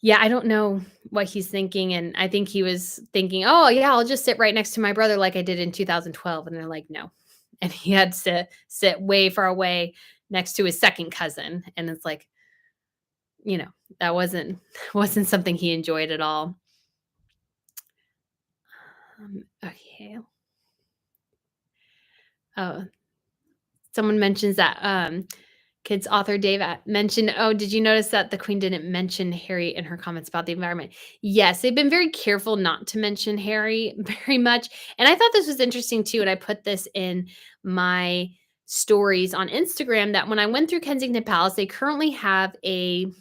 [SPEAKER 1] yeah, I don't know what he's thinking, and I think he was thinking, "Oh, yeah, I'll just sit right next to my brother like I did in 2012," and they're like, "No." And he had to sit way far away next to his second cousin, and it's like, that wasn't something he enjoyed at all. Okay. Oh, someone mentions that, kids author Dave mentioned, "Oh, did you notice that the Queen didn't mention Harry in her comments about the environment?" Yes, they've been very careful not to mention Harry very much, and I thought this was interesting too, and I put this in my stories on Instagram that when I went through Kensington Palace, they currently have an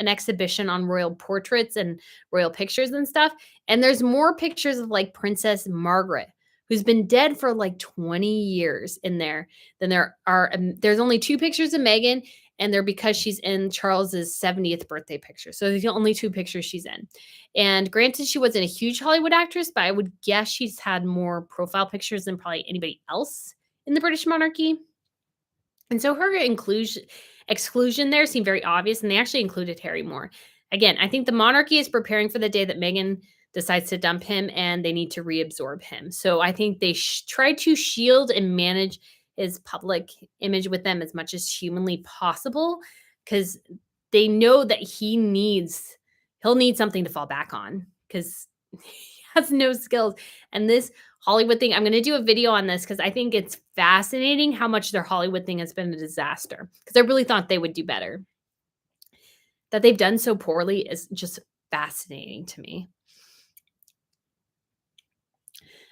[SPEAKER 1] exhibition on royal portraits and royal pictures and stuff, and there's more pictures of, like, Princess Margaret, who's been dead for, like, 20 years in there than there are, there's only 2 pictures of Meghan, and they're because she's in Charles's 70th birthday picture, so there's only 2 pictures she's in. And granted, she wasn't a huge Hollywood actress, but I would guess she's had more profile pictures than probably anybody else in the British monarchy. And so her exclusion there seemed very obvious, and they actually included Harry more. Again, I think the monarchy is preparing for the day that Meghan decides to dump him, and they need to reabsorb him. So I think they try to shield and manage his public image with them as much as humanly possible because they know that he'll need something to fall back on because he has no skills. And this Hollywood thing, I'm going to do a video on this because I think it's fascinating how much their Hollywood thing has been a disaster because I really thought they would do better. That they've done so poorly is just fascinating to me.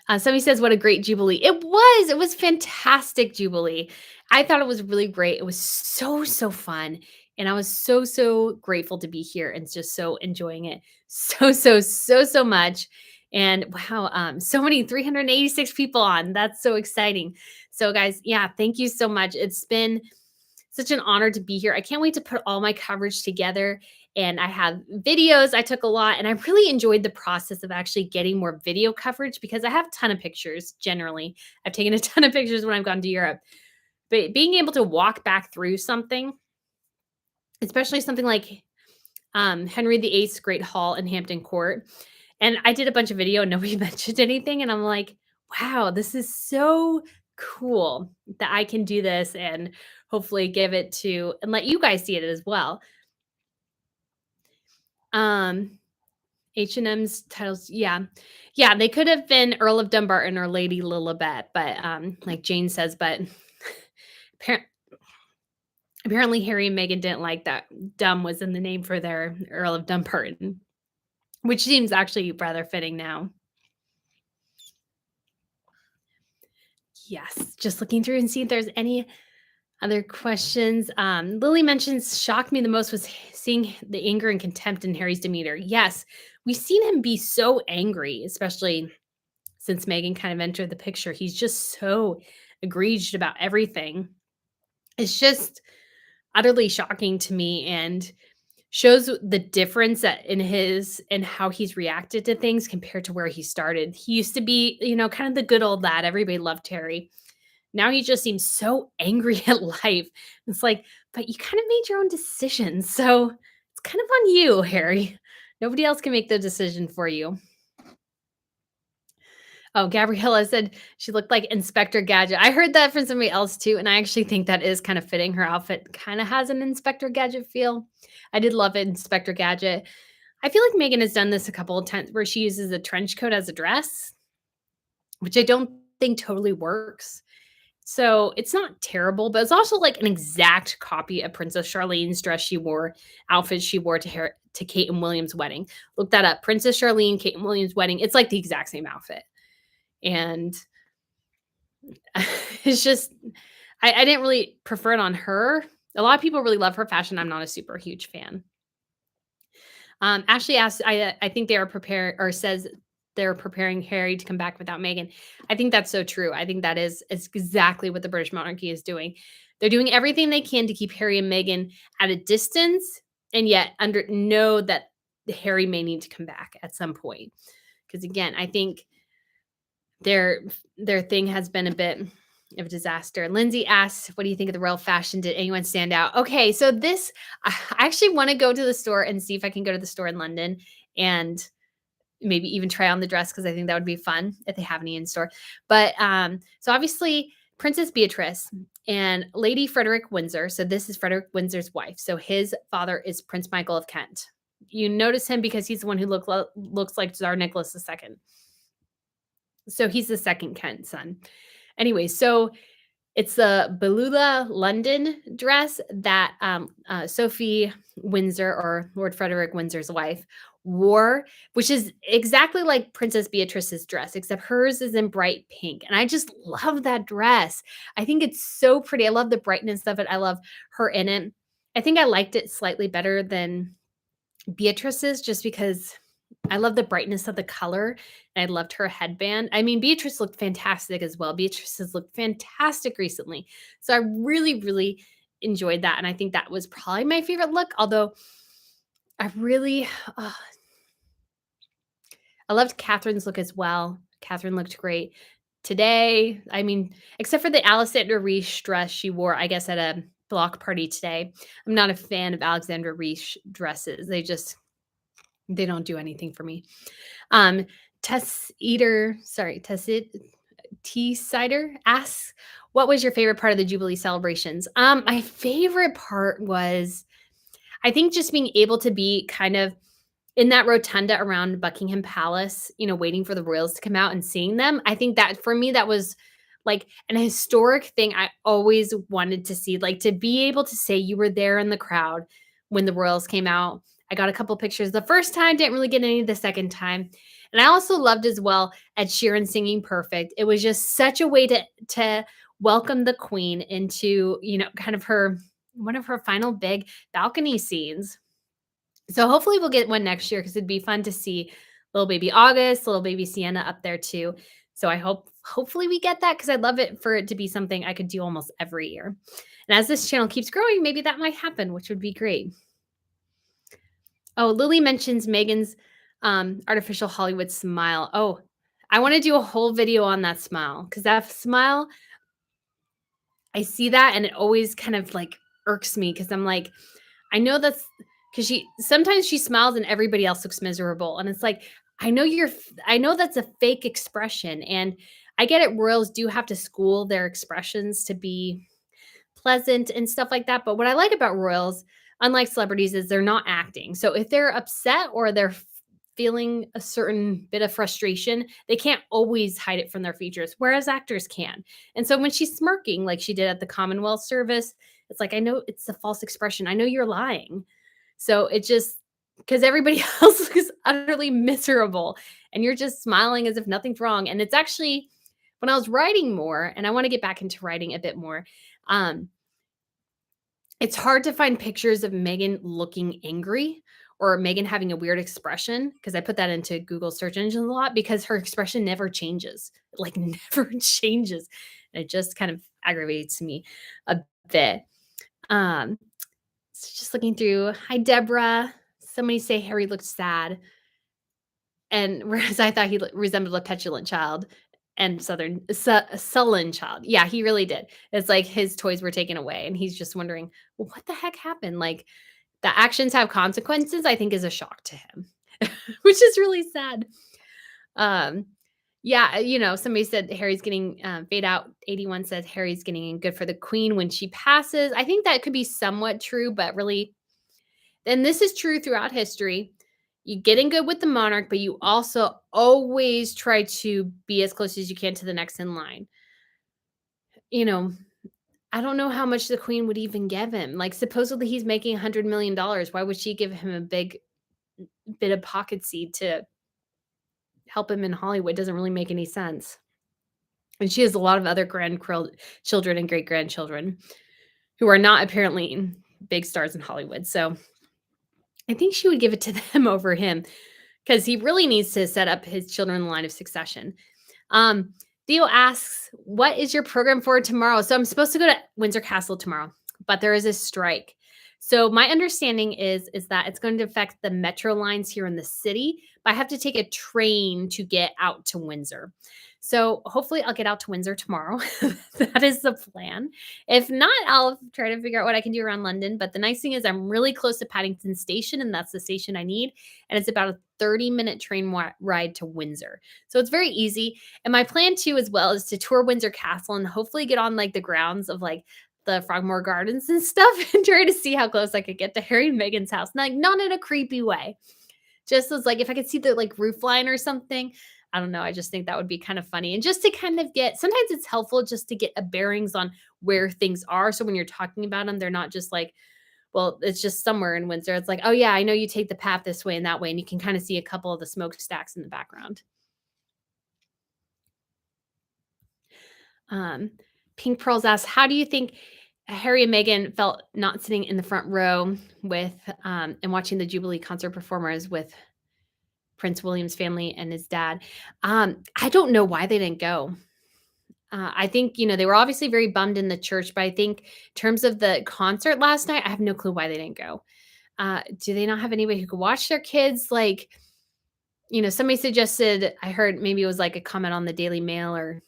[SPEAKER 1] Somebody says, "What a great Jubilee." It was. It was fantastic Jubilee. I thought it was really great. It was so, so fun. And I was so, so grateful to be here and just so enjoying it so, so, so, so much. And wow, so many 386 people on. That's so exciting. So, guys, yeah, thank you so much. It's been such an honor to be here. I can't wait to put all my coverage together. And I have videos. I took a lot and I really enjoyed the process of actually getting more video coverage because I have a ton of pictures generally. I've taken a ton of pictures when I've gone to Europe. But being able to walk back through something, especially something like Henry VIII's Great Hall in Hampton Court. And I did a bunch of video and nobody mentioned anything. And I'm like, wow, this is so cool that I can do this and hopefully give it to and let you guys see it as well. Um H&M's titles, yeah. Yeah, they could have been Earl of Dumbarton or Lady Lilibet, but, like Jane says, but appar apparently Harry and Meghan didn't like that dumb was in the name for their Earl of Dumbarton, which seems actually rather fitting now. Yes, just looking through and see if there's any other questions. Lily mentions shocked me the most was seeing the anger and contempt in Harry's demeanor. Yes, we've seen him be so angry, especially since Meghan kind of entered the picture. He's just so egregious about everything. It's just utterly shocking to me and shows the difference that in his and how he's reacted to things compared to where he started. He used to be, kind of the good old lad. Everybody loved Harry. Now he just seems so angry at life. It's like, but you kind of made your own decisions. So it's kind of on you, Harry. Nobody else can make the decision for you. Oh, Gabriella said she looked like Inspector Gadget. I heard that from somebody else too, and I actually think that is kind of fitting. Her outfit kind of has an Inspector Gadget feel. I did love it, Inspector Gadget. I feel like Meghan has done this a couple of times where she uses a trench coat as a dress, which I don't think totally works. So it's not terrible, but it's also like an exact copy of Princess Charlene's outfit she wore to Kate and William's wedding. Look that up. Princess Charlene, Kate and William's wedding. It's like the exact same outfit. And it's just I didn't really prefer it on her. A lot of people really love her fashion. I'm not a super huge fan. Ashley asked, I think they are preparing or says they're preparing Harry to come back without Meghan. I think that's so true. I think that is exactly what the British monarchy is doing. They're doing everything they can to keep Harry and Meghan at a distance, and yet know that Harry may need to come back at some point. Because again, I think their thing has been a bit of a disaster. Lindsay asks, what do you think of the royal fashion? Did anyone stand out? Okay, so I actually want to go to the store and see if I can go to the store in London and maybe even try on the dress because I think that would be fun if they have any in store. But so obviously Princess Beatrice and Lady Frederick Windsor. So this is Frederick Windsor's wife. So his father is Prince Michael of Kent. You notice him because he's the one who looks like Tsar Nicholas II. So he's the second Kent son. Anyway, so it's the Belula London dress that Sophie Windsor, or Lord Frederick Windsor's wife, wore, which is exactly like Princess Beatrice's dress, except hers is in bright pink. And I just love that dress. I think it's so pretty. I love the brightness of it. I love her in it. I think I liked it slightly better than Beatrice's just because I love the brightness of the color, and I loved her headband. I mean, Beatrice looked fantastic as well. Beatrice has looked fantastic recently. So I really, really enjoyed that, and I think that was probably my favorite look, although I really I loved Catherine's look as well. Catherine looked great. Today, I mean, except for the Alexandra Reese dress she wore, I guess, at a block party today. I'm not a fan of Alexandra Reese dresses. They don't do anything for me. Tess Eater, sorry, Tessit Tea Cider asks, "What was your favorite part of the Jubilee celebrations?" My favorite part was, I think, just being able to be kind of in that rotunda around Buckingham Palace, waiting for the royals to come out and seeing them. I think that for me, that was like an historic thing I always wanted to see, like to be able to say you were there in the crowd when the royals came out. I got a couple pictures the first time, didn't really get any the second time. And I also loved as well Ed Sheeran singing Perfect. It was just such a way to welcome the queen into, kind of her one of her final big balcony scenes. So hopefully we'll get one next year because it'd be fun to see little baby August, little baby Sienna up there too. So hopefully we get that because I'd love it for it to be something I could do almost every year. And as this channel keeps growing, maybe that might happen, which would be great. Oh, Lily mentions Megan's artificial Hollywood smile. Oh, I want to do a whole video on that smile because that smile, I see that and it always kind of like irks me because I'm like, I know that's because sometimes she smiles and everybody else looks miserable. And it's like, I know that's a fake expression. And I get it. Royals do have to school their expressions to be pleasant and stuff like that. But what I like about royals, unlike celebrities, is they're not acting. So if they're upset or they're feeling a certain bit of frustration, they can't always hide it from their features, whereas actors can. And so when she's smirking, like she did at the Commonwealth service, it's like, I know it's a false expression. I know you're lying. So it just, because everybody else looks utterly miserable and you're just smiling as if nothing's wrong. And it's actually, when I was writing more, and I want to get back into writing a bit more, um, it's hard to find pictures of Meghan looking angry or Meghan having a weird expression because I put that into Google search engine a lot because her expression never changes, like never changes. And it just kind of aggravates me a bit. Um, so just looking through. Hi, Deborah. Somebody say Harry looked sad. And whereas I thought he resembled a petulant child and sullen child. Yeah, he really did. It's like his toys were taken away and he's just wondering, well, what the heck happened? Like the actions have consequences, I think is a shock to him, which is really sad. Um, yeah, somebody said Harry's getting fade out. 81 says Harry's getting good for the queen when she passes. I think that could be somewhat true, but really, and this is true throughout history. You get in good with the monarch, but you also always try to be as close as you can to the next in line. You know, I don't know how much the queen would even give him. Like, supposedly he's making $100 million. Why would she give him a big bit of pocket seed to help him in Hollywood? Doesn't really make any sense. And she has a lot of other grandchildren and great grandchildren who are not apparently big stars in Hollywood. So I think she would give it to them over him because he really needs to set up his children in the line of succession. Theo asks, what is your program for tomorrow? So I'm supposed to go to Windsor Castle tomorrow, but there is a strike. So my understanding is that it's going to affect the metro lines here in the city, but I have to take a train to get out to Windsor. So hopefully I'll get out to Windsor tomorrow. That is the plan. If not, I'll try to figure out what I can do around London. But the nice thing is I'm really close to Paddington Station, and that's the station I need. And it's about a 30-minute train ride to Windsor. So it's very easy. And my plan too, as well, is to tour Windsor Castle and hopefully get on like the grounds of like the Frogmore Gardens and stuff and try to see how close I could get to Harry and Meghan's house. Like, not in a creepy way. Just as like if I could see the like roof line or something. I don't know. I just think that would be kind of funny. And just to kind of get, sometimes it's helpful just to get a bearings on where things are. So when you're talking about them, they're not just like, well, it's just somewhere in Windsor. It's like, oh yeah, I know you take the path this way and that way. And you can kind of see a couple of the smokestacks in the background. Pink Pearls asks, how do you think Harry and Meghan felt not sitting in the front row with and watching the Jubilee concert performers with Prince William's family and his dad? I don't know why they didn't go. I think, they were obviously very bummed in the church, but I think in terms of the concert last night, I have no clue why they didn't go. Do they not have anybody who could watch their kids? Like, somebody suggested, I heard maybe it was like a comment on the Daily Mail or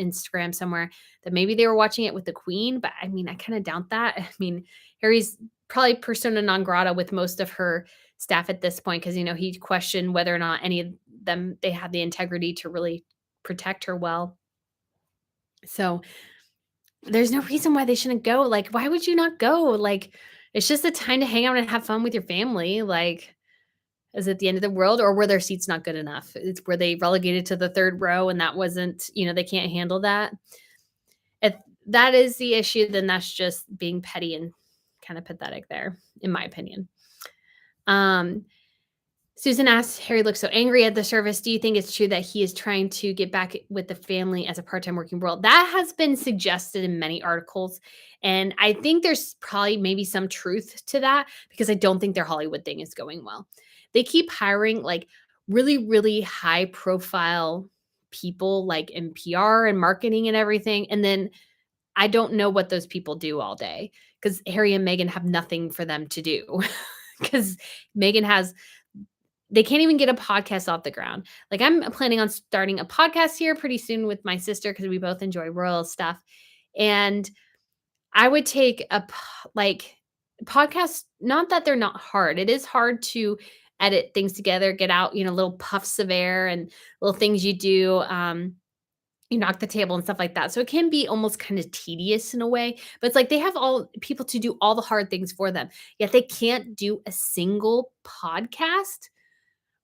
[SPEAKER 1] Instagram somewhere that maybe they were watching it with the Queen, but I mean, I kind of doubt that. I mean, Harry's probably persona non grata with most of her staff at this point because he questioned whether or not any of them they had the integrity to really protect her well. So there's no reason why they shouldn't go. Like, why would you not go? Like, it's just a time to hang out and have fun with your family. Like, is it the end of the world, or were their seats not good enough? It's were they relegated to the third row and that wasn't, they can't handle that? If that is the issue, then that's just being petty and kind of pathetic there, in my opinion. Um, Susan asks, Harry looks so angry at the service. Do you think it's true that he is trying to get back with the family as a part time working world? That has been suggested in many articles. And I think there's probably maybe some truth to that because I don't think their Hollywood thing is going well. They keep hiring like really, really high profile people like in PR and marketing and everything. And then I don't know what those people do all day because Harry and Meghan have nothing for them to do. Because Meghan has they can't even get a podcast off the ground. Like, I'm planning on starting a podcast here pretty soon with my sister because we both enjoy royal stuff, and I would take like, podcasts not that they're not hard. It is hard to edit things together, get out, little puffs of air and little things you do, you knock the table and stuff like that. So it can be almost kind of tedious in a way, but it's like they have all people to do all the hard things for them, yet they can't do a single podcast.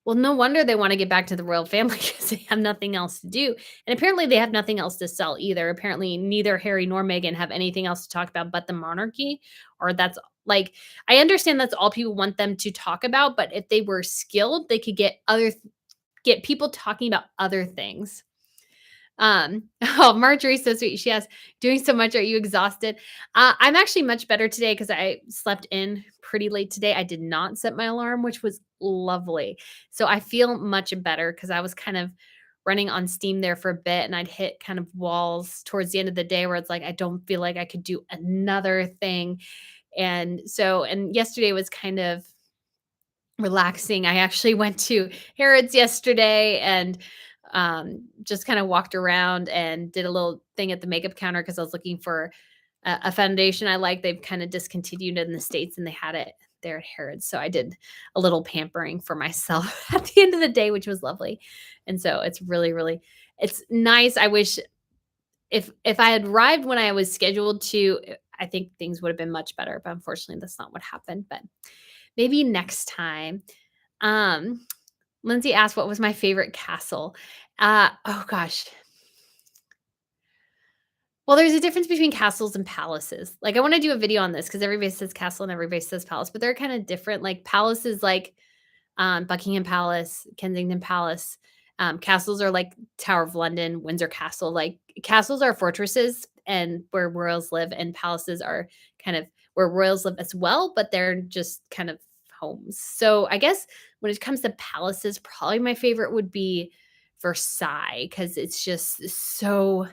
[SPEAKER 1] Well, no wonder they wanna get back to the royal family because they have nothing else to do, and apparently they have nothing else to sell either. Apparently, neither Harry nor Meghan have anything else to talk about but the monarchy, or that's like, I understand that's all people want them to talk about, but if they were skilled, they could get people talking about other things. Oh, Marjorie's so sweet. She asks, "Doing so much, are you exhausted?" I'm actually much better today because I slept in pretty late today. I did not set my alarm, which was lovely. So I feel much better because I was kind of running on steam there for a bit, and I'd hit kind of walls towards the end of the day where it's like I don't feel like I could do another thing. And yesterday was kind of relaxing. I actually went to Harrods yesterday and just kind of walked around and did a little thing at the makeup counter because I was looking for a foundation I like. They've kind of discontinued it in the States and they had it there at Harrods. So I did a little pampering for myself at the end of the day, which was lovely. And so it's really, really, it's nice. I wish if I had arrived when I was scheduled to, I think things would have been much better. But unfortunately, that's not what happened. But maybe next time. Um, Lindsay asked, "What was my favorite castle?" Oh gosh. Well, there's a difference between castles and palaces. Like, I wanna do a video on this because everybody says castle and everybody says palace, but they're kinda different. Like, palaces like, Buckingham Palace, Kensington Palace. Castles are like Tower of London, Windsor Castle. Like, castles are fortresses and where royals live, and palaces are kind of where royals live as well, but they're just kind of homes. So, I guess when it comes to palaces, probably my favorite would be Versailles because it's just so,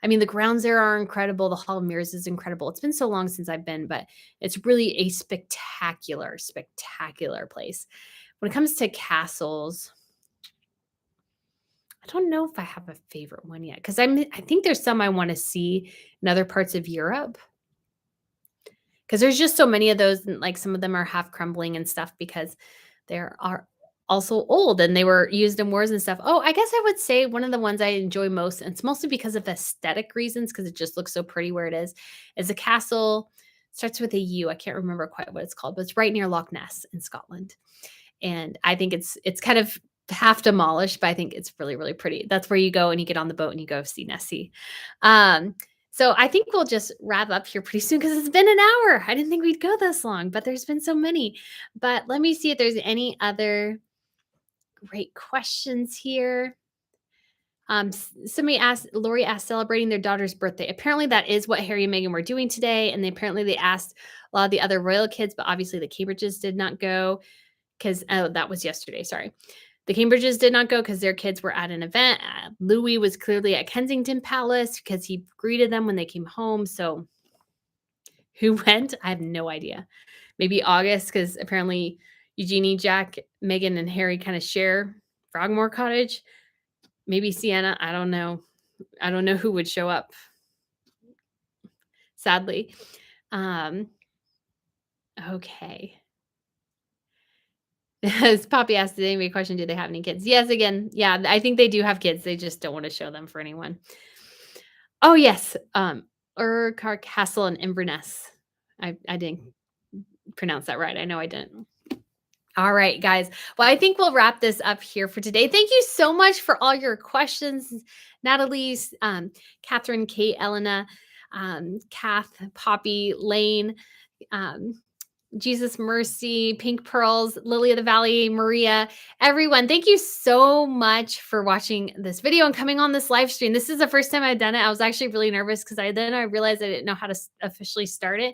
[SPEAKER 1] I mean, the grounds there are incredible. The Hall of Mirrors is incredible. It's been so long since I've been, but it's really a spectacular, spectacular place. When it comes to castles, I don't know if I have a favorite one yet because I think there's some I want to see in other parts of Europe because there's just so many of those, and like some of them are half crumbling and stuff because they are also old and they were used in wars and stuff. Oh, I guess I would say one of the ones I enjoy most, and it's mostly because of aesthetic reasons because it just looks so pretty where it is a castle. Starts with a U. I can't remember quite what it's called, but it's right near Loch Ness in Scotland. And I think it's kind of half demolished, but I think it's really, really pretty. That's where you go and you get on the boat and you go see Nessie. Um, so I think we'll just wrap up here pretty soon because it's been an hour. I didn't think we'd go this long, but there's been so many. But let me see if there's any other great questions here. Somebody asked, Lori asked, celebrating their daughter's birthday. Apparently, that is what Harry and Meghan were doing today, and they asked a lot of the other royal kids, but obviously the Cambridges did not go because that was yesterday. Sorry, the Cambridges did not go because their kids were at an event. Louis was clearly at Kensington Palace because he greeted them when they came home. So, who went? I have no idea. Maybe August because apparently Eugenie, Jack, Meghan, and Harry kind of share Frogmore Cottage. Maybe Sienna. I don't know. I don't know who would show up, sadly. Okay. As Poppy asked, did anybody question, do they have any kids? Yes, again, yeah, I think they do have kids. They just don't want to show them for anyone. Oh, yes, Urquhart Castle in Inverness. I didn't pronounce that right. I know I didn't. All right, guys. Well, I think we'll wrap this up here for today. Thank you so much for all your questions, Natalie's, Catherine, Kate, Elena, Kath, Poppy, Lane, um, Jesus Mercy, Pink Pearls, Lily of the Valley, Maria, everyone. Thank you so much for watching this video and coming on this live stream. This is the first time I've done it. I was actually really nervous because I realized I didn't know how to officially start it.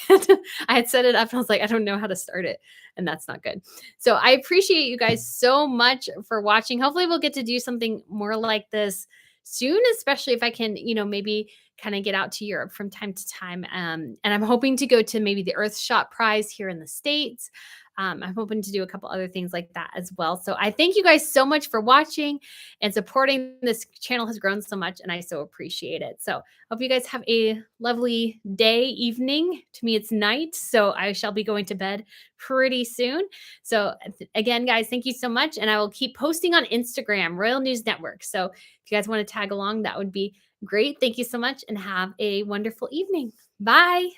[SPEAKER 1] And I had set it up and I was like, I don't know how to start it. And that's not good. So I appreciate you guys so much for watching. Hopefully we'll get to do something more like this soon, especially if I can, maybe kind of get out to Europe from time to time. And I'm hoping to go to maybe the Earthshot Prize here in the States. I'm hoping to do a couple other things like that as well. So I thank you guys so much for watching and supporting. This channel has grown so much and I so appreciate it. So hope you guys have a lovely day, evening. To me, it's night. So I shall be going to bed pretty soon. So again, guys, thank you so much. And I will keep posting on Instagram, Royal News Network. So if you guys want to tag along, that would be great. Thank you so much and have a wonderful evening. Bye.